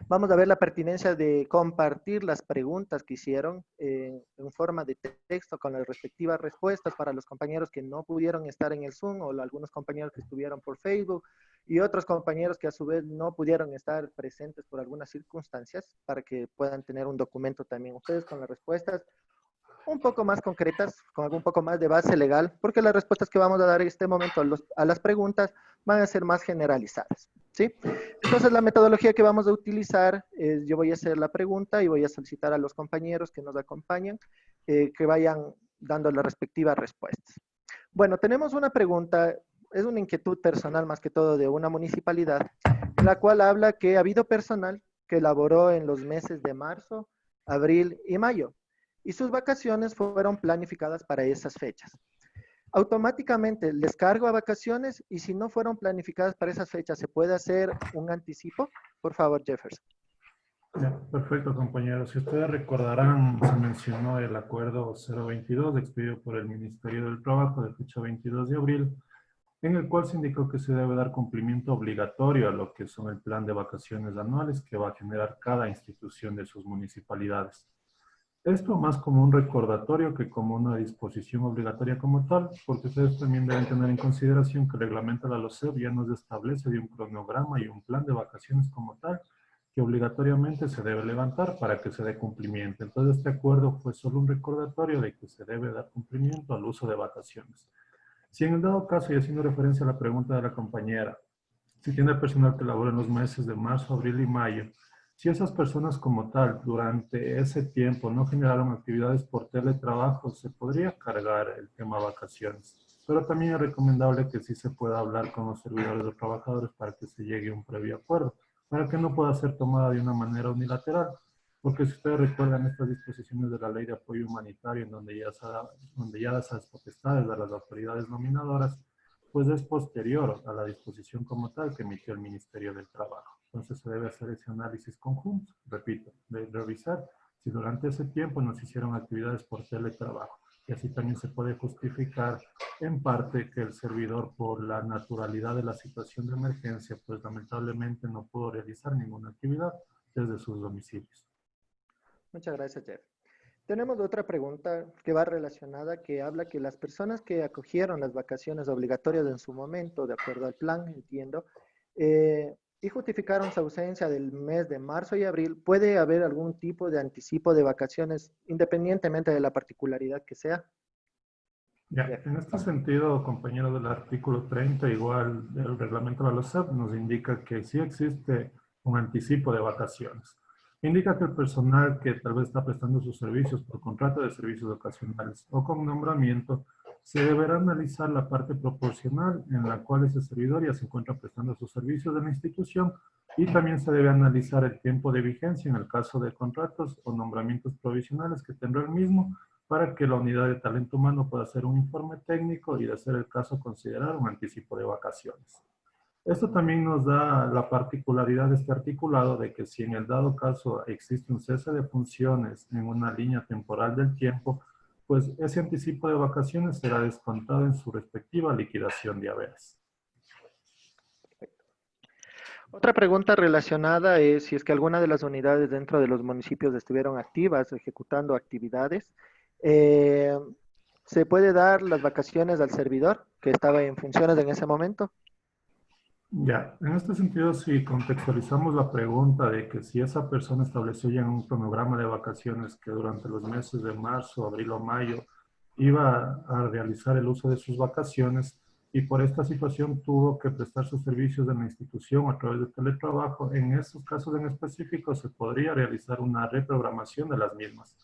Speaker 3: Vamos a ver la pertinencia de compartir las preguntas que hicieron en forma de texto con las respectivas respuestas para los compañeros que no pudieron estar en el Zoom o algunos compañeros que estuvieron por Facebook y otros compañeros que a su vez no pudieron estar presentes por algunas circunstancias para que puedan tener un documento también ustedes con las respuestas un poco más concretas, con un poco más de base legal, porque las respuestas que vamos a dar en este momento a las preguntas van a ser más generalizadas, ¿sí? Entonces, la metodología que vamos a utilizar es, yo voy a hacer la pregunta y voy a solicitar a los compañeros que nos acompañan que vayan dando las respectivas respuestas. Bueno, tenemos una pregunta, es una inquietud personal más que todo de una municipalidad, en la cual habla que ha habido personal que laboró en los meses de marzo, abril y mayo, y sus vacaciones fueron planificadas para esas fechas. Automáticamente les cargo a vacaciones y si no fueron planificadas para esas fechas, ¿se puede hacer un anticipo? Por favor, Jefferson.
Speaker 1: Ya, perfecto, compañeros. Si ustedes recordarán, se mencionó el acuerdo 022 expedido por el Ministerio del Trabajo de fecha 22 de abril, en el cual se indicó que se debe dar cumplimiento obligatorio a lo que son el plan de vacaciones anuales que va a generar cada institución de sus municipalidades. Esto más como un recordatorio que como una disposición obligatoria como tal, porque ustedes también deben tener en consideración que el reglamento de la LOCEP ya nos establece de un cronograma y un plan de vacaciones como tal, que obligatoriamente se debe levantar para que se dé cumplimiento. Entonces este acuerdo fue solo un recordatorio de que se debe dar cumplimiento al uso de vacaciones. Si en el dado caso, y haciendo referencia a la pregunta de la compañera, si tiene personal que labora en los meses de marzo, abril y mayo, si esas personas como tal durante ese tiempo no generaron actividades por teletrabajo, se podría cargar el tema vacaciones. Pero también es recomendable que sí se pueda hablar con los servidores o trabajadores para que se llegue a un previo acuerdo, para que no pueda ser tomada de una manera unilateral. Porque si ustedes recuerdan estas disposiciones de la Ley de Apoyo Humanitario, en donde ya esas potestades de las autoridades nominadoras, pues es posterior a la disposición como tal que emitió el Ministerio del Trabajo. Entonces se debe hacer ese análisis conjunto, repito, de revisar si durante ese tiempo nos hicieron actividades por teletrabajo. Y así también se puede justificar en parte que el servidor, por la naturalidad de la situación de emergencia, pues lamentablemente no pudo realizar ninguna actividad desde sus domicilios.
Speaker 3: Muchas gracias, Jeff. Tenemos otra pregunta que va relacionada, que habla que las personas que acogieron las vacaciones obligatorias en su momento, de acuerdo al plan, entiendo, y justificaron su ausencia del mes de marzo y abril, ¿puede haber algún tipo de anticipo de vacaciones independientemente de la particularidad que sea?
Speaker 1: Ya, en este sentido, compañero, del artículo 30, igual el reglamento de la LOSEP nos indica que sí existe un anticipo de vacaciones. Indica que el personal que tal vez está prestando sus servicios por contrato de servicios ocasionales o con nombramiento, se deberá analizar la parte proporcional en la cual ese servidor ya se encuentra prestando sus servicios de la institución, y también se debe analizar el tiempo de vigencia en el caso de contratos o nombramientos provisionales que tendrá el mismo, para que la unidad de talento humano pueda hacer un informe técnico y, de ser el caso, considerar un anticipo de vacaciones. Esto también nos da la particularidad de este articulado de que si en el dado caso existe un cese de funciones en una línea temporal del tiempo, pues ese anticipo de vacaciones será descontado en su respectiva liquidación de haberes.
Speaker 3: Otra pregunta relacionada es si es que alguna de las unidades dentro de los municipios estuvieron activas, ejecutando actividades. eh, ¿Se puede dar las vacaciones al servidor que estaba en funciones en ese momento?
Speaker 1: Ya, en este sentido, si contextualizamos la pregunta de que si esa persona estableció ya en un cronograma de vacaciones que durante los meses de marzo, abril o mayo iba a realizar el uso de sus vacaciones, y por esta situación tuvo que prestar sus servicios en la institución a través de teletrabajo, en estos casos en específico se podría realizar una reprogramación de las mismas,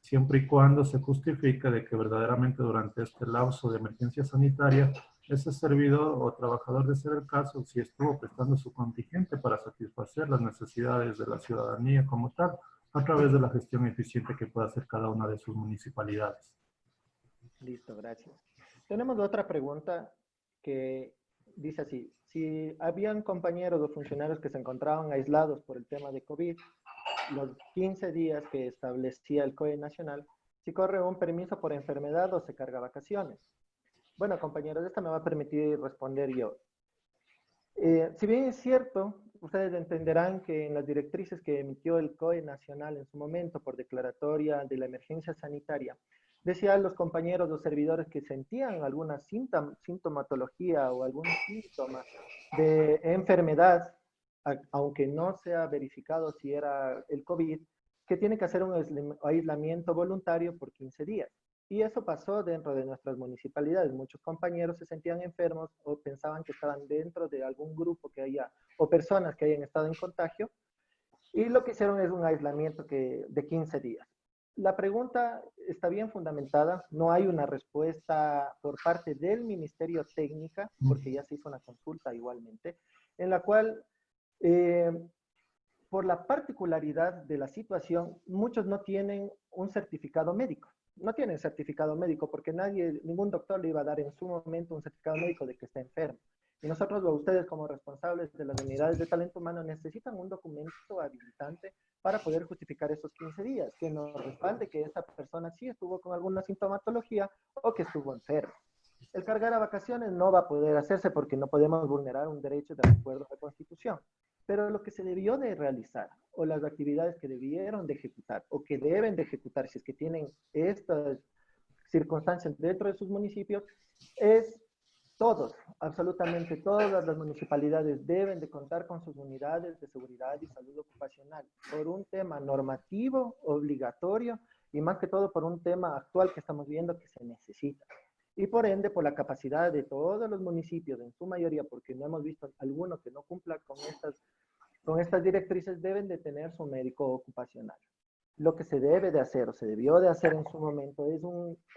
Speaker 1: siempre y cuando se justifique de que verdaderamente durante este lapso de emergencia sanitaria ese servidor o trabajador, de ser el caso, si estuvo prestando su contingente para satisfacer las necesidades de la ciudadanía como tal, a través de la gestión eficiente que pueda hacer cada una de sus municipalidades.
Speaker 3: Listo, gracias. Tenemos otra pregunta que dice así: si habían compañeros o funcionarios que se encontraban aislados por el tema de COVID, los 15 días que establecía el COE nacional, si corre un permiso por enfermedad o se carga vacaciones. Bueno, compañeros, esta me va a permitir responder yo. Si bien es cierto, ustedes entenderán que en las directrices que emitió el COE nacional en su momento por declaratoria de la emergencia sanitaria, decían los compañeros o servidores que sentían alguna sintomatología o algún síntoma de enfermedad, aunque no se ha verificado si era el COVID, que tiene que hacer un aislamiento voluntario por 15 días. Y eso pasó dentro de nuestras municipalidades. Muchos compañeros se sentían enfermos o pensaban que estaban dentro de algún grupo que haya, o personas que hayan estado en contagio, y lo que hicieron es un aislamiento de 15 días. La pregunta está bien fundamentada, no hay una respuesta por parte del Ministerio Técnica, porque ya se hizo una consulta igualmente, en la cual, por la particularidad de la situación, muchos no tienen un certificado médico. No tienen certificado médico porque ningún doctor le iba a dar en su momento un certificado médico de que está enfermo. Y nosotros, o ustedes como responsables de las unidades de talento humano, necesitan un documento habilitante para poder justificar esos 15 días, que nos respalde que esa persona sí estuvo con alguna sintomatología o que estuvo enfermo. El cargar a vacaciones no va a poder hacerse porque no podemos vulnerar un derecho de acuerdo a la Constitución. Pero lo que se debió de realizar, o las actividades que debieron de ejecutar, o que deben de ejecutar si es que tienen estas circunstancias dentro de sus municipios, es todos, absolutamente todas las municipalidades deben de contar con sus unidades de seguridad y salud ocupacional, por un tema normativo, obligatorio, y más que todo por un tema actual que estamos viendo que se necesita. Y por ende, por la capacidad de todos los municipios, en su mayoría, porque no hemos visto alguno que no cumpla con estas directrices, deben de tener su médico ocupacional. Lo que se debe de hacer, o se debió de hacer en su momento, es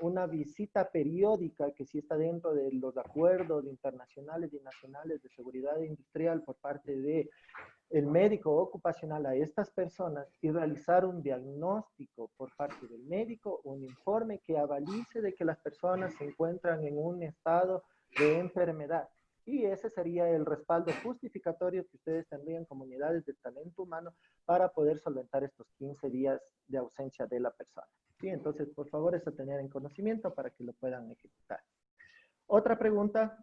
Speaker 3: una visita periódica que sí está dentro de los acuerdos internacionales y nacionales de seguridad industrial por parte de el médico ocupacional a estas personas, y realizar un diagnóstico por parte del médico, un informe que avalice de que las personas se encuentran en un estado de enfermedad. Y ese sería el respaldo justificatorio que ustedes tendrían como unidades de talento humano para poder solventar estos 15 días de ausencia de la persona. Sí, entonces, por favor, eso tener en conocimiento para que lo puedan ejecutar. Otra pregunta,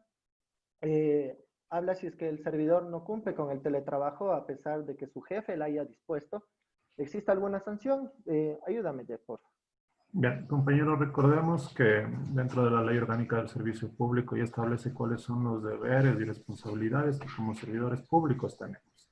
Speaker 3: habla si es que el servidor no cumple con el teletrabajo a pesar de que su jefe la haya dispuesto. ¿Existe alguna sanción? Ayúdame, Jeff, por favor.
Speaker 1: Bien, compañeros, recordemos que dentro de la Ley Orgánica del Servicio Público ya establece cuáles son los deberes y responsabilidades que como servidores públicos tenemos.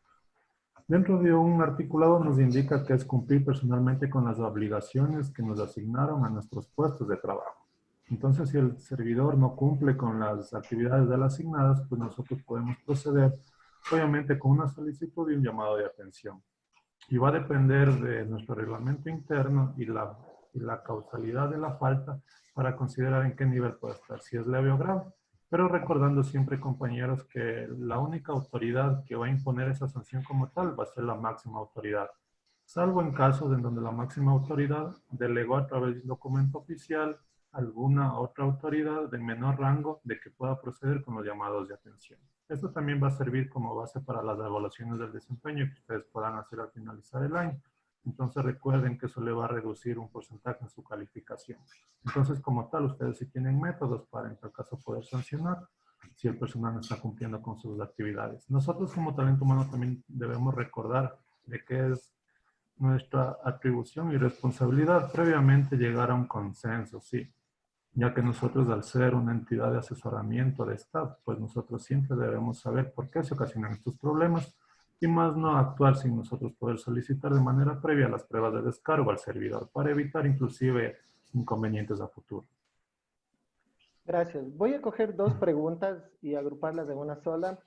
Speaker 1: Dentro de un articulado nos indica que es cumplir personalmente con las obligaciones que nos asignaron a nuestros puestos de trabajo. Entonces, si el servidor no cumple con las actividades de las asignadas, pues nosotros podemos proceder, obviamente, con una solicitud y un llamado de atención. Y va a depender de nuestro reglamento interno y la causalidad de la falta para considerar en qué nivel puede estar, si es leve o grave. Pero recordando siempre, compañeros, que la única autoridad que va a imponer esa sanción como tal va a ser la máxima autoridad. Salvo en casos en donde la máxima autoridad delegó a través de un documento oficial alguna otra autoridad de menor rango de que pueda proceder con los llamados de atención. Esto también va a servir como base para las evaluaciones del desempeño que ustedes puedan hacer al finalizar el año. Entonces recuerden que eso le va a reducir un porcentaje en su calificación. Entonces, como tal, ustedes sí tienen métodos para en tal caso poder sancionar si el personal no está cumpliendo con sus actividades. Nosotros como talento humano también debemos recordar de que es nuestra atribución y responsabilidad previamente llegar a un consenso, sí, ya que nosotros al ser una entidad de asesoramiento de Estado, pues nosotros siempre debemos saber por qué se ocasionan estos problemas y más no actuar sin nosotros poder solicitar de manera previa las pruebas de descargo al servidor para evitar inclusive inconvenientes a futuro.
Speaker 3: Gracias. Voy a coger dos preguntas y agruparlas en una sola.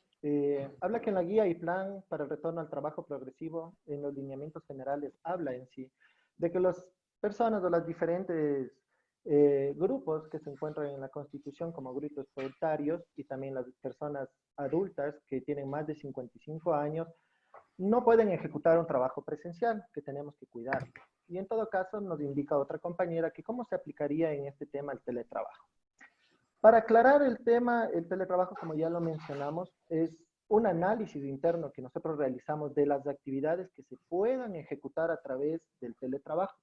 Speaker 3: Habla que en la guía y plan para el retorno al trabajo progresivo, en los lineamientos generales, habla en sí de que las personas o las diferentes grupos que se encuentran en la Constitución como grupos prioritarios y también las personas adultas que tienen más de 55 años no pueden ejecutar un trabajo presencial, que tenemos que cuidar. Y en todo caso nos indica otra compañera que cómo se aplicaría en este tema el teletrabajo. Para aclarar el tema, el teletrabajo, como ya lo mencionamos, es un análisis interno que nosotros realizamos de las actividades que se puedan ejecutar a través del teletrabajo.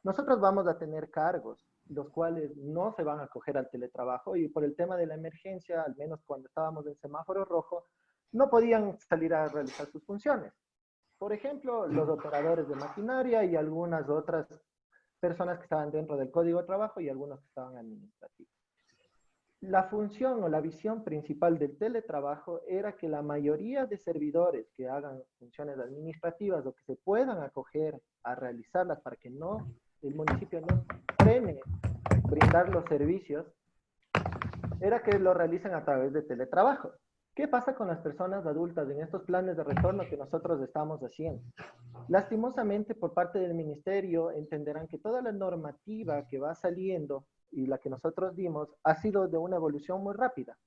Speaker 3: Nosotros vamos a tener cargos, los cuales no se van a acoger al teletrabajo y por el tema de la emergencia, al menos cuando estábamos en semáforo rojo, no podían salir a realizar sus funciones. Por ejemplo, los operadores de maquinaria y algunas otras personas que estaban dentro del código de trabajo y algunos que estaban administrativos. La función o la visión principal del teletrabajo era que la mayoría de servidores que hagan funciones administrativas o que se puedan acoger a realizarlas para que no, el municipio no frene brindar los servicios, era que lo realicen a través de teletrabajo. ¿Qué pasa con las personas adultas en estos planes de retorno que nosotros estamos haciendo? Lastimosamente, por parte del ministerio, entenderán que toda la normativa que va saliendo y la que nosotros dimos ha sido de una evolución muy rápida.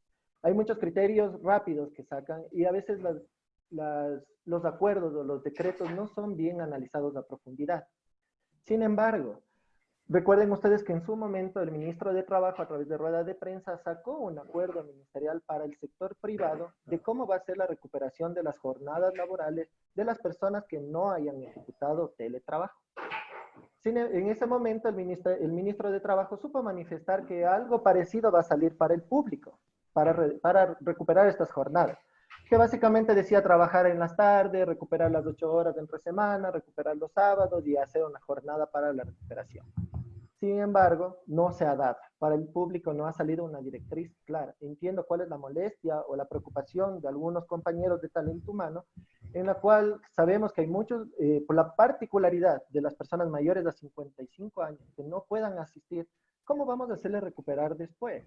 Speaker 3: Hay muchos criterios rápidos que sacan y a veces los acuerdos o los decretos no son bien analizados a profundidad. Sin embargo, recuerden ustedes que en su momento el ministro de Trabajo a través de ruedas de prensa sacó un acuerdo ministerial para el sector privado de cómo va a ser la recuperación de las jornadas laborales de las personas que no hayan ejecutado teletrabajo. En ese momento el ministro de Trabajo supo manifestar que algo parecido va a salir para el público, para recuperar estas jornadas, que básicamente decía trabajar en las tardes, recuperar las 8 horas de entre semana, recuperar los sábados y hacer una jornada para la recuperación. Sin embargo, no se ha dado. Para el público no ha salido una directriz clara. Entiendo cuál es la molestia o la preocupación de algunos compañeros de talento humano, en la cual sabemos que hay muchos, por la particularidad de las personas mayores de 55 años que no puedan asistir, ¿cómo vamos a hacerles recuperar después?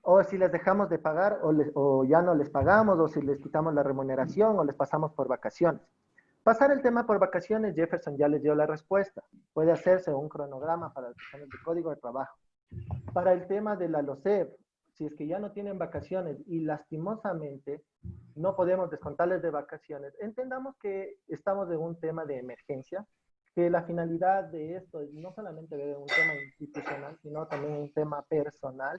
Speaker 3: O si les dejamos de pagar o ya no les pagamos, o si les quitamos la remuneración o les pasamos por vacaciones. Pasar el tema por vacaciones, Jefferson ya les dio la respuesta. Puede hacerse un cronograma para las personas de código de trabajo. Para el tema de la LOCEP, si es que ya no tienen vacaciones y lastimosamente no podemos descontarles de vacaciones, entendamos que estamos en un tema de emergencia, que la finalidad de esto es no solamente ver un tema institucional, sino también un tema personal,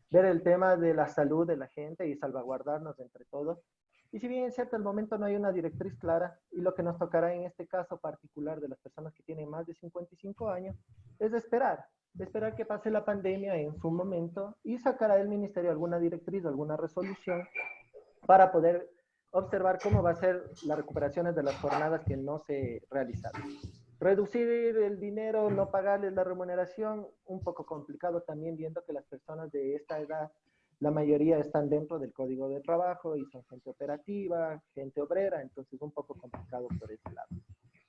Speaker 3: ver el tema de la salud de la gente y salvaguardarnos entre todos. Y si bien es cierto, al momento no hay una directriz clara, y lo que nos tocará en este caso particular de las personas que tienen más de 55 años, es esperar que pase la pandemia en su momento y sacará del ministerio alguna directriz, alguna resolución para poder observar cómo va a ser las recuperaciones de las jornadas que no se realizaron. Reducir el dinero, no pagarles la remuneración, un poco complicado también viendo que las personas de esta edad la mayoría están dentro del código de trabajo y son gente operativa, gente obrera, entonces un poco complicado por ese lado.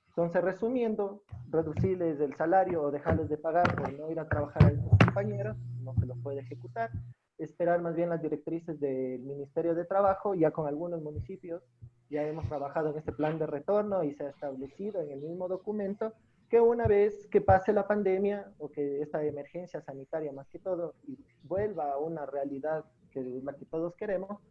Speaker 3: Entonces, resumiendo, reducirles el salario o dejarles de pagar por no ir a trabajar a estos compañeros, no se los puede ejecutar. Esperar más bien las directrices del Ministerio de Trabajo, ya con algunos municipios ya hemos trabajado en este plan de retorno y se ha establecido en el mismo documento que una vez que pase la pandemia o que esta emergencia sanitaria más que todo y vuelva a una realidad que es la que todos queremos,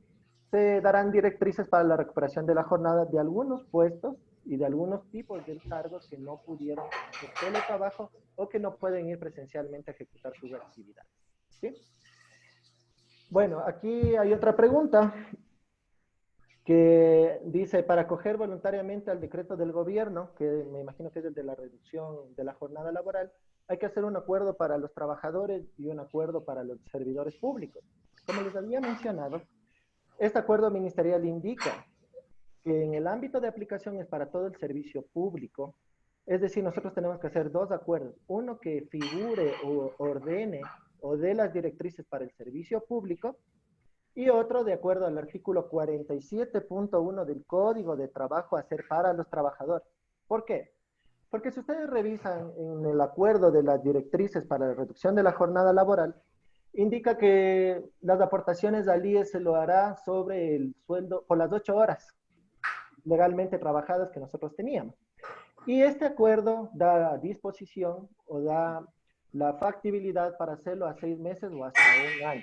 Speaker 3: se darán directrices para la recuperación de la jornada de algunos puestos y de algunos tipos de cargos que no pudieron hacer teletrabajo o que no pueden ir presencialmente a ejecutar sus actividades. ¿Sí? Bueno, aquí hay otra pregunta que dice, para acoger voluntariamente al decreto del gobierno, que me imagino que es el de la reducción de la jornada laboral, hay que hacer un acuerdo para los trabajadores y un acuerdo para los servidores públicos. Como les había mencionado, este acuerdo ministerial indica que en el ámbito de aplicación es para todo el servicio público, es decir, nosotros tenemos que hacer dos acuerdos, uno que figure o ordene o dé las directrices para el servicio público, y otro de acuerdo al artículo 47.1 del Código de Trabajo a hacer para los trabajadores. ¿Por qué? Porque si ustedes revisan en el acuerdo de las directrices para la reducción de la jornada laboral, indica que las aportaciones al IES se lo hará sobre el sueldo por las 8 horas legalmente trabajadas que nosotros teníamos. Y este acuerdo da disposición o da la factibilidad para hacerlo a 6 meses o hasta un año.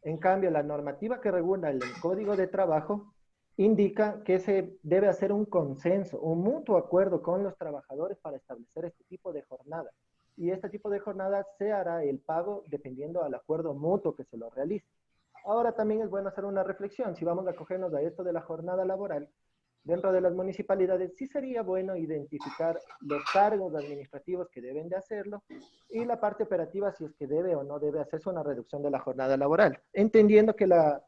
Speaker 3: En cambio, la normativa que regula el Código de Trabajo indica que se debe hacer un consenso, un mutuo acuerdo con los trabajadores para establecer este tipo de jornada. Y este tipo de jornada se hará el pago dependiendo al acuerdo mutuo que se lo realice. Ahora también es bueno hacer una reflexión. Si vamos a acogernos a esto de la jornada laboral, dentro de las municipalidades sí sería bueno identificar los cargos administrativos que deben de hacerlo y la parte operativa si es que debe o no debe hacerse una reducción de la jornada laboral, entendiendo que la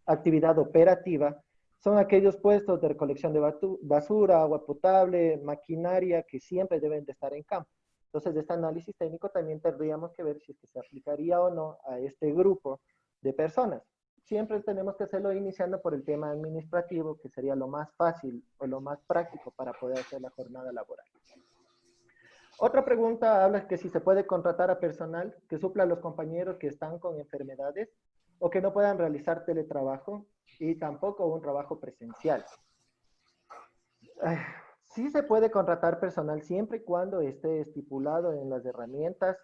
Speaker 3: actividad operativa son aquellos puestos de recolección de basura, agua potable, maquinaria que siempre deben de estar en campo. Entonces, de este análisis técnico también tendríamos que ver si es que se aplicaría o no a este grupo de personas. Siempre tenemos que hacerlo iniciando por el tema administrativo, que sería lo más fácil o lo más práctico para poder hacer la jornada laboral. Otra pregunta habla que si se puede contratar a personal que supla a los compañeros que están con enfermedades o que no puedan realizar teletrabajo y tampoco un trabajo presencial. Sí se puede contratar personal siempre y cuando esté estipulado en las herramientas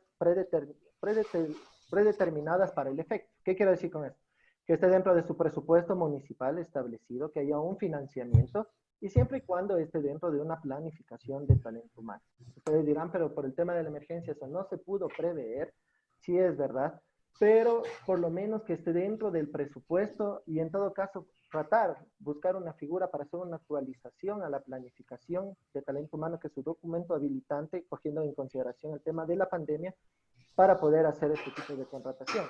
Speaker 3: predeterminadas para el efecto. ¿Qué quiero decir con esto? Que esté dentro de su presupuesto municipal establecido, que haya un financiamiento y siempre y cuando esté dentro de una planificación de talento humano. Ustedes dirán, pero por el tema de la emergencia eso no se pudo prever, sí es verdad, pero por lo menos que esté dentro del presupuesto y en todo caso buscar una figura para hacer una actualización a la planificación de talento humano, que es su documento habilitante, cogiendo en consideración el tema de la pandemia, para poder hacer este tipo de contratación.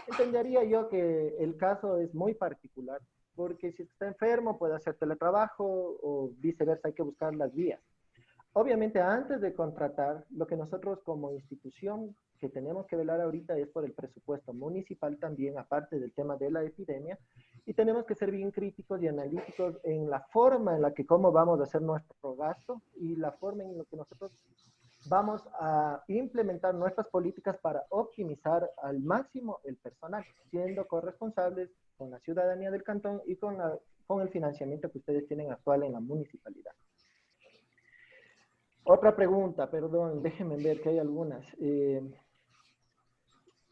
Speaker 3: Entendería yo que el caso es muy particular, porque si está enfermo puede hacer teletrabajo o viceversa, hay que buscar las vías. Obviamente, antes de contratar, lo que nosotros como institución que tenemos que velar ahorita es por el presupuesto municipal también, aparte del tema de la epidemia, y tenemos que ser bien críticos y analíticos en la forma en la que cómo vamos a hacer nuestro gasto y la forma en la que nosotros vamos a implementar nuestras políticas para optimizar al máximo el personal, siendo corresponsables con la ciudadanía del cantón y con el financiamiento que ustedes tienen actual en la municipalidad. Otra pregunta, perdón, déjenme ver que hay algunas.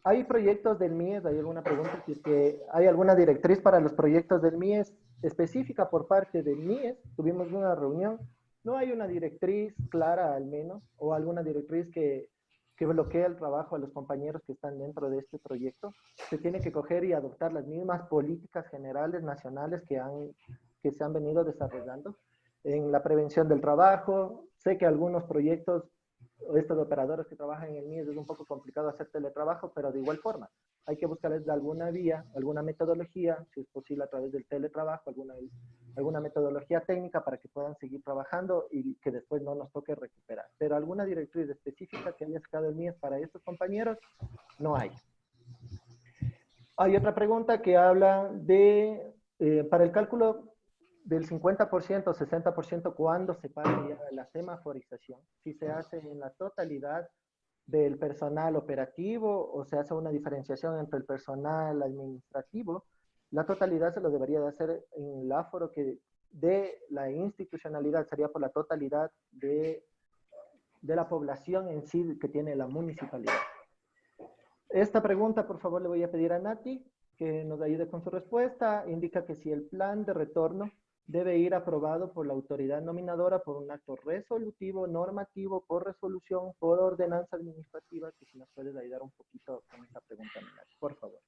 Speaker 3: ¿Hay proyectos del MIES? Hay alguna pregunta, si es que hay alguna directriz para los proyectos del MIES específica por parte del MIES. Tuvimos una reunión. No hay una directriz clara al menos, o alguna directriz que bloquea el trabajo a los compañeros que están dentro de este proyecto. Se tiene que coger y adoptar las mismas políticas generales nacionales que se han venido desarrollando en la prevención del trabajo. Sé que algunos proyectos, estos operadores que trabajan en el MIES, es un poco complicado hacer teletrabajo, pero de igual forma, hay que buscarles alguna vía, alguna metodología, si es posible a través del teletrabajo, alguna metodología técnica para que puedan seguir trabajando y que después no nos toque recuperar. Pero alguna directriz específica que haya sacado el MIES para estos compañeros, no hay. Hay otra pregunta que habla de, para el cálculo del 50% o 60%, ¿cuándo se pasa ya la semaforización? Si se hace en la totalidad del personal operativo o se hace una diferenciación entre el personal administrativo, la totalidad se lo debería de hacer en el aforo que de la institucionalidad, sería por la totalidad de la población en sí que tiene la municipalidad. Esta pregunta, por favor, le voy a pedir a Nati que nos ayude con su respuesta. Indica que si el plan de retorno debe ir aprobado por la autoridad nominadora por un acto resolutivo, normativo, por resolución, por ordenanza administrativa, que si nos puedes ayudar un poquito con esta pregunta, Nati, por favor.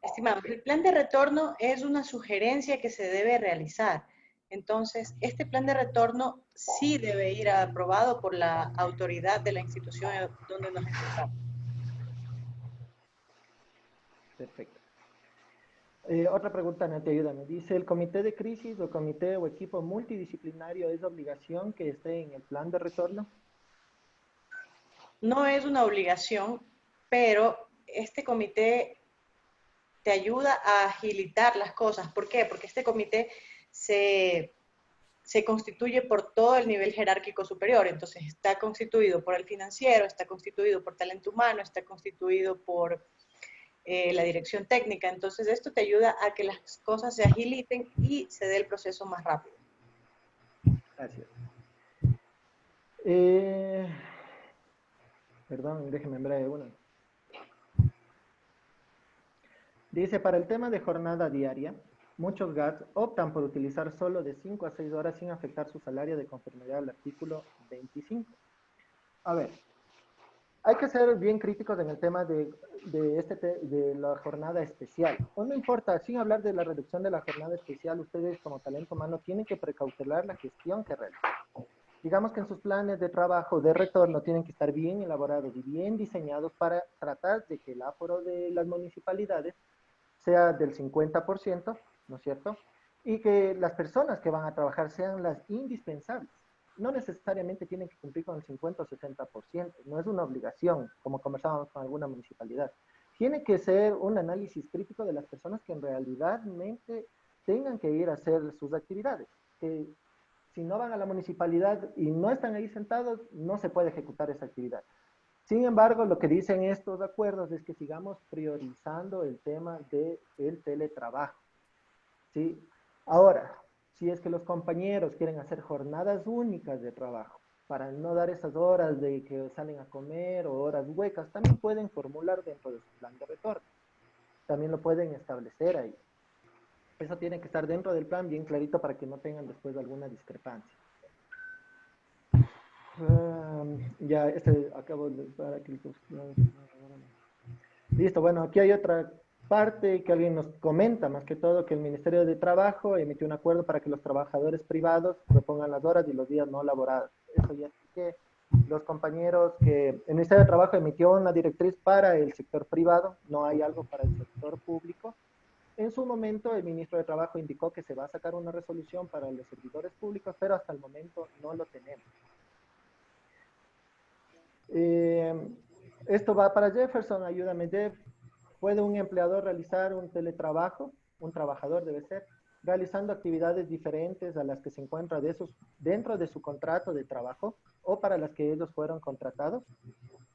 Speaker 5: Estimado, el plan de retorno es una sugerencia que se debe realizar. Entonces, este plan de retorno sí debe ir aprobado por la autoridad de la institución donde nos encontramos.
Speaker 3: Perfecto. Otra pregunta, Nati, ayúdame. Dice, ¿el comité de crisis o comité o equipo multidisciplinario es obligación que esté en el plan de retorno?
Speaker 5: No es una obligación, pero este comité te ayuda a agilitar las cosas. ¿Por qué? Porque este comité se constituye por todo el nivel jerárquico superior. Entonces, está constituido por el financiero, está constituido por talento humano, está constituido por la dirección técnica. Entonces, esto te ayuda a que las cosas se agiliten y se dé el proceso más rápido.
Speaker 3: Gracias. Perdón, déjenme ver una. Dice, para el tema de jornada diaria, muchos GATs optan por utilizar solo de 5 a 6 horas sin afectar su salario de conformidad al artículo 25. A ver, hay que ser bien críticos en el tema de la jornada especial. O no importa, sin hablar de la reducción de la jornada especial, ustedes como talento humano tienen que precautelar la gestión que realizan. Digamos que en sus planes de trabajo de retorno tienen que estar bien elaborados y bien diseñados para tratar de que el aforo de las municipalidades sea del 50%, ¿no es cierto? Y que las personas que van a trabajar sean las indispensables. No necesariamente tienen que cumplir con el 50 o 60%, no es una obligación, como conversábamos con alguna municipalidad. Tiene que ser un análisis crítico de las personas que en realidad tengan que ir a hacer sus actividades. Que si no van a la municipalidad y no están ahí sentados, no se puede ejecutar esa actividad. Sin embargo, lo que dicen estos acuerdos es que sigamos priorizando el tema del teletrabajo. ¿Sí? Ahora, si es que los compañeros quieren hacer jornadas únicas de trabajo, para no dar esas horas de que salen a comer o horas huecas, también pueden formular dentro de su plan de retorno. También lo pueden establecer ahí. Eso tiene que estar dentro del plan bien clarito para que no tengan después alguna discrepancia. Ya, acabo de... Listo, bueno, aquí hay otra parte que alguien nos comenta, más que todo, que el Ministerio de Trabajo emitió un acuerdo para que los trabajadores privados propongan las horas y los días no laborados. Eso ya expliqué. Los compañeros que el Ministerio de Trabajo emitió una directriz para el sector privado, no hay algo para el sector público. En su momento, el ministro de Trabajo indicó que se va a sacar una resolución para los servidores públicos, pero hasta el momento no lo tenemos. Esto va para Jefferson, ayúdame, Jeff. ¿Puede un empleador realizar un teletrabajo? Un trabajador debe ser, realizando actividades diferentes a las que se encuentra dentro de su contrato de trabajo o para las que ellos fueron contratados.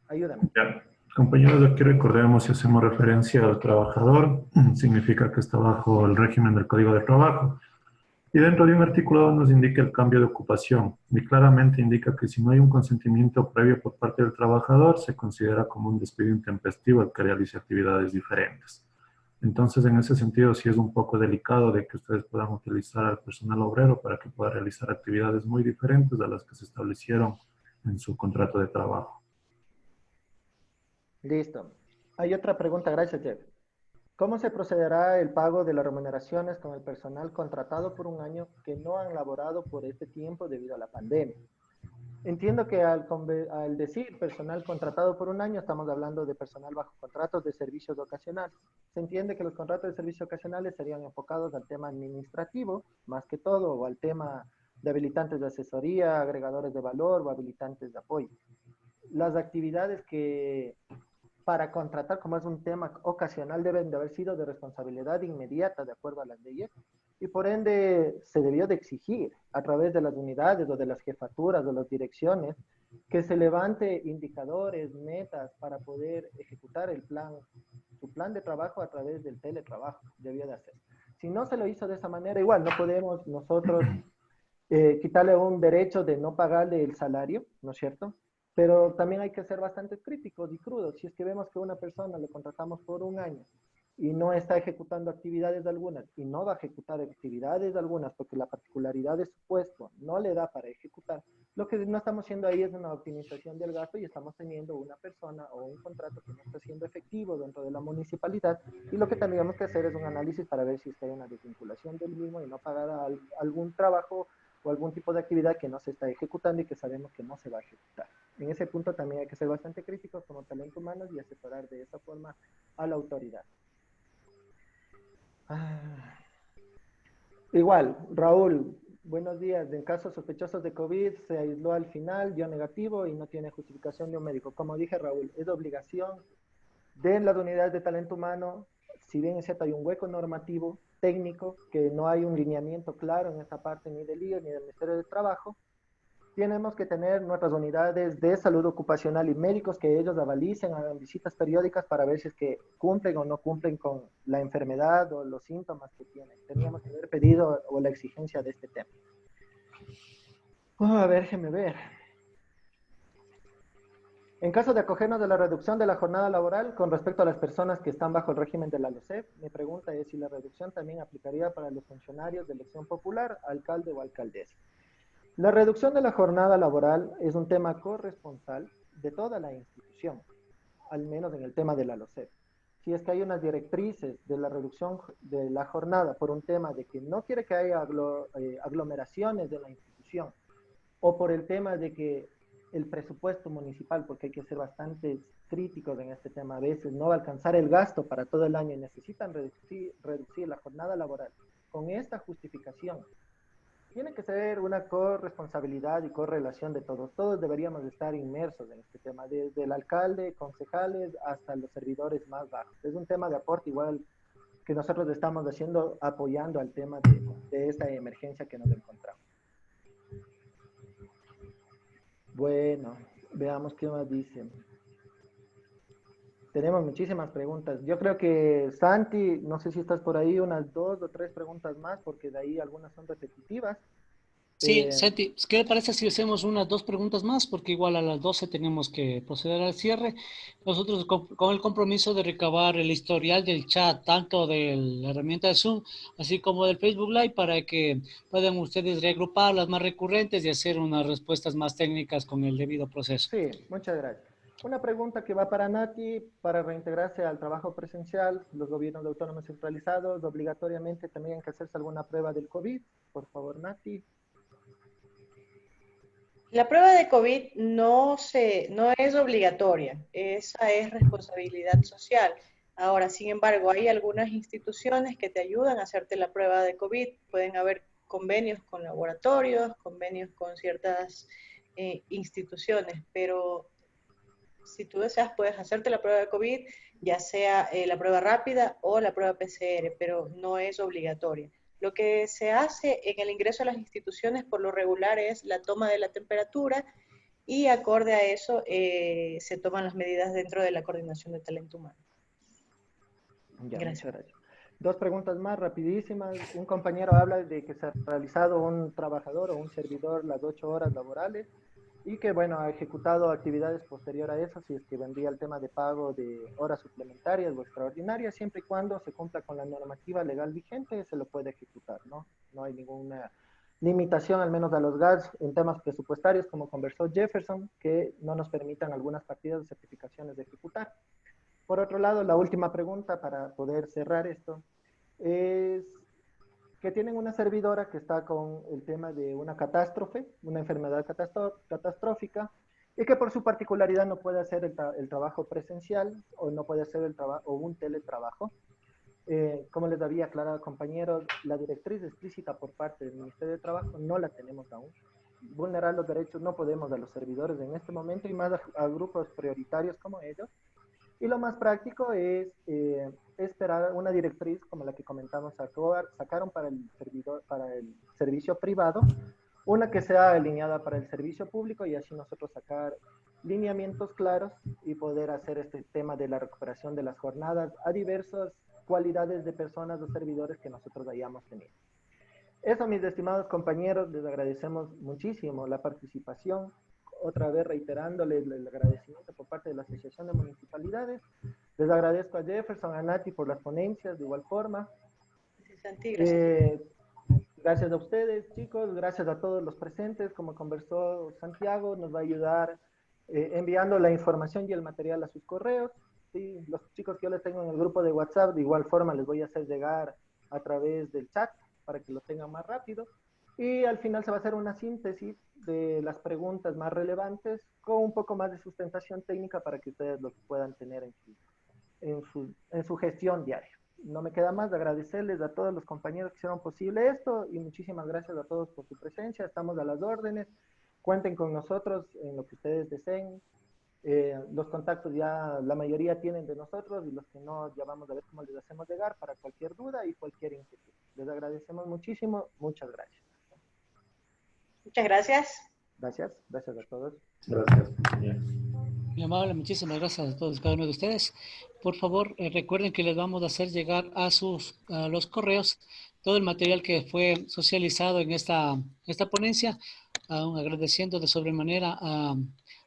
Speaker 3: Ayúdame.
Speaker 1: Ya. Compañeros, aquí recordemos, si hacemos referencia al trabajador, significa que está bajo el régimen del Código de Trabajo. Y dentro de un artículo nos indica el cambio de ocupación. Y claramente indica que si no hay un consentimiento previo por parte del trabajador, se considera como un despido intempestivo el que realice actividades diferentes. Entonces, en ese sentido, sí es un poco delicado de que ustedes puedan utilizar al personal obrero para que pueda realizar actividades muy diferentes a las que se establecieron en su contrato de trabajo.
Speaker 3: Listo. Hay otra pregunta, gracias, Jeff. ¿Cómo se procederá el pago de las remuneraciones con el personal contratado por un año que no han laborado por este tiempo debido a la pandemia? Entiendo que al decir personal contratado por un año, estamos hablando de personal bajo contratos de servicios ocasionales. Se entiende que los contratos de servicios ocasionales serían enfocados al tema administrativo, más que todo, o al tema de habilitantes de asesoría, agregadores de valor o habilitantes de apoyo. Las actividades que para contratar, como es un tema ocasional, deben de haber sido de responsabilidad inmediata de acuerdo a las leyes, y por ende se debió de exigir a través de las unidades o de las jefaturas o las direcciones que se levante indicadores, metas para poder ejecutar el plan, su plan de trabajo a través del teletrabajo, debió de hacer. Si no se lo hizo de esa manera, igual no podemos nosotros quitarle un derecho de no pagarle el salario, ¿no es cierto? Pero también hay que ser bastante críticos y crudos. Si es que vemos que una persona le contratamos por un año y no está ejecutando actividades algunas y no va a ejecutar actividades algunas porque la particularidad de su puesto no le da para ejecutar, lo que no estamos haciendo ahí es una optimización del gasto y estamos teniendo una persona o un contrato que no está siendo efectivo dentro de la municipalidad, y lo que tenemos que hacer es un análisis para ver si está en una desvinculación del mismo y no pagar algún trabajo o algún tipo de actividad que no se está ejecutando y que sabemos que no se va a ejecutar. En ese punto también hay que ser bastante críticos como talento humano y asesorar de esa forma a la autoridad. Igual, Raúl, buenos días. En casos sospechosos de COVID se aisló al final, dio negativo y no tiene justificación de un médico. Como dije, Raúl, es obligación de las unidades de talento humano, si bien es cierto hay un hueco normativo, técnico, que no hay un lineamiento claro en esta parte ni del IE ni del Ministerio de Trabajo, tenemos que tener nuestras unidades de salud ocupacional y médicos que ellos avalicen, hagan visitas periódicas para ver si es que cumplen o no cumplen con la enfermedad o los síntomas que tienen. Teníamos que haber pedido o la exigencia de este tema. A ver, déjeme ver. En caso de acogernos de la reducción de la jornada laboral con respecto a las personas que están bajo el régimen de la LOCEP, mi pregunta es si la reducción también aplicaría para los funcionarios de elección popular, alcalde o alcaldesa. La reducción de la jornada laboral es un tema corresponsal de toda la institución, al menos en el tema de la LOCEP. Si es que hay unas directrices de la reducción de la jornada por un tema de que no quiere que haya aglomeraciones de la institución, o por el tema de que el presupuesto municipal, porque hay que ser bastante críticos en este tema, a veces no va a alcanzar el gasto para todo el año y necesitan reducir la jornada laboral con esta justificación, tiene que ser una corresponsabilidad y correlación de todos. Todos deberíamos estar inmersos en este tema, desde el alcalde, concejales, hasta los servidores más bajos. Es un tema de aporte igual que nosotros estamos haciendo, apoyando al tema de esta emergencia que nos encontramos. Bueno, veamos qué más dicen. Tenemos muchísimas preguntas. Yo creo que Santi, no sé si estás por ahí, unas 2 o 3 preguntas más, porque de ahí algunas son repetitivas.
Speaker 4: Sí, Santi, ¿qué le parece si hacemos unas 2 preguntas más? Porque igual a las 12 tenemos que proceder al cierre. Nosotros con el compromiso de recabar el historial del chat, tanto de la herramienta de Zoom, así como del Facebook Live, para que puedan ustedes reagrupar las más recurrentes y hacer unas respuestas más técnicas con el debido proceso.
Speaker 3: Sí, muchas gracias. Una pregunta que va para Nati: para reintegrarse al trabajo presencial, los gobiernos autónomos centralizados obligatoriamente tendrían que hacerse alguna prueba del COVID. Por favor, Nati.
Speaker 5: La prueba de COVID no es obligatoria, esa es responsabilidad social. Ahora, sin embargo, hay algunas instituciones que te ayudan a hacerte la prueba de COVID. Pueden haber convenios con laboratorios, convenios con ciertas instituciones, pero si tú deseas puedes hacerte la prueba de COVID, ya sea la prueba rápida o la prueba PCR, pero no es obligatoria. Lo que se hace en el ingreso a las instituciones por lo regular es la toma de la temperatura y acorde a eso se toman las medidas dentro de la coordinación de talento humano.
Speaker 3: Ya,
Speaker 5: Gracias.
Speaker 3: muchas gracias. 2 preguntas más rapidísimas. Un compañero habla de que se ha realizado un trabajador o un servidor las 8 horas laborales y que, bueno, ha ejecutado actividades posterior a eso, si es que vendría el tema de pago de horas suplementarias o extraordinarias, siempre y cuando se cumpla con la normativa legal vigente, se lo puede ejecutar, ¿no? No hay ninguna limitación, al menos a los GATS, en temas presupuestarios, como conversó Jefferson, que no nos permitan algunas partidas de certificaciones de ejecutar. Por otro lado, la última pregunta para poder cerrar esto es que tienen una servidora que está con el tema de una catástrofe, una enfermedad catastrófica, y que por su particularidad no puede hacer el trabajo presencial o no puede hacer o un teletrabajo. Como les había aclarado, compañeros, la directriz explícita por parte del Ministerio de Trabajo no la tenemos aún. Vulnerar los derechos no podemos a los servidores en este momento y más a grupos prioritarios como ellos. Y lo más práctico es esperar una directriz como la que comentamos, sacaron para el servidor, para el servicio privado, una que sea alineada para el servicio público y así nosotros sacar lineamientos claros y poder hacer este tema de la recuperación de las jornadas a diversas cualidades de personas o servidores que nosotros hayamos tenido. Eso, mis estimados compañeros, les agradecemos muchísimo la participación. Otra vez reiterándoles el agradecimiento por parte de la Asociación de Municipalidades. Les agradezco a Jefferson, a Nati por las ponencias de igual forma. Gracias a ustedes, chicos, gracias a todos los presentes. Como conversó Santiago, nos va a ayudar enviando la información y el material a sus correos. Sí, los chicos que yo les tengo en el grupo de WhatsApp, de igual forma les voy a hacer llegar a través del chat para que lo tengan más rápido. Y al final se va a hacer una síntesis de las preguntas más relevantes con un poco más de sustentación técnica para que ustedes lo puedan tener en su gestión diaria. No me queda más de agradecerles a todos los compañeros que hicieron posible esto y muchísimas gracias a todos por su presencia. Estamos a las órdenes. Cuenten con nosotros en lo que ustedes deseen. Los contactos ya la mayoría tienen de nosotros y los que no ya vamos a ver cómo les hacemos llegar para cualquier duda y cualquier inquietud. Les agradecemos muchísimo. Muchas gracias.
Speaker 5: Muchas gracias.
Speaker 3: Gracias a todos.
Speaker 1: Gracias, compañero.
Speaker 4: Muy amable, muchísimas gracias a todos cada uno de ustedes. Por favor, recuerden que les vamos a hacer llegar a los correos todo el material que fue socializado en esta ponencia, agradeciendo de sobremanera a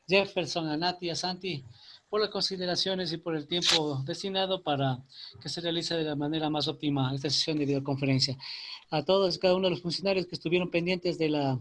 Speaker 4: Jefferson, a Nati y a Santi por las consideraciones y por el tiempo destinado para que se realice de la manera más óptima esta sesión de videoconferencia. A todos y cada uno de los funcionarios que estuvieron pendientes de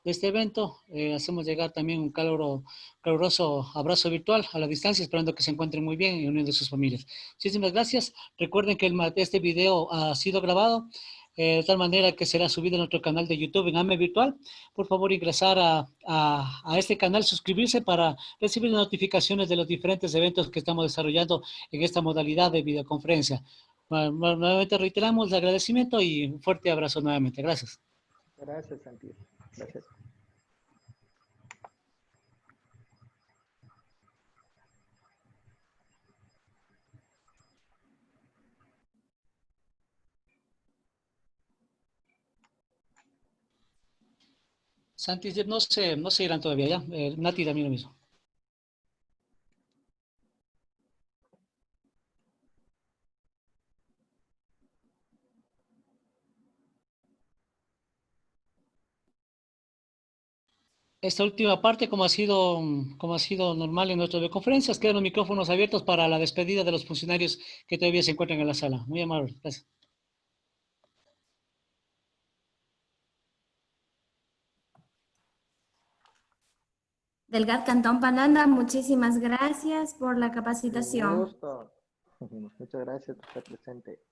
Speaker 4: este evento, hacemos llegar también un caluroso abrazo virtual a la distancia, esperando que se encuentren muy bien y uniendo a sus familias. Muchísimas gracias. Recuerden que este video ha sido grabado de tal manera que será subido en nuestro canal de YouTube en AME Virtual. Por favor, ingresar a este canal, suscribirse para recibir las notificaciones de los diferentes eventos que estamos desarrollando en esta modalidad de videoconferencia. Nuevamente reiteramos el agradecimiento y un fuerte abrazo nuevamente. Gracias.
Speaker 3: Gracias, Santiago. Gracias.
Speaker 4: Santi, no se irán todavía, ¿ya? Nati también lo mismo. Esta última parte, como ha sido normal en nuestras videoconferencias, quedan los micrófonos abiertos para la despedida de los funcionarios que todavía se encuentran en la sala. Muy amable, gracias.
Speaker 6: Delgado Cantón Pananda, muchísimas gracias por la capacitación.
Speaker 3: Un gusto. Muchas gracias por estar presente.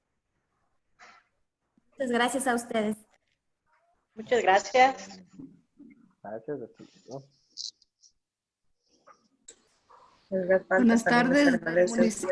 Speaker 6: Muchas gracias a ustedes.
Speaker 5: Muchas gracias.
Speaker 3: Gracias.
Speaker 7: Buenas tardes.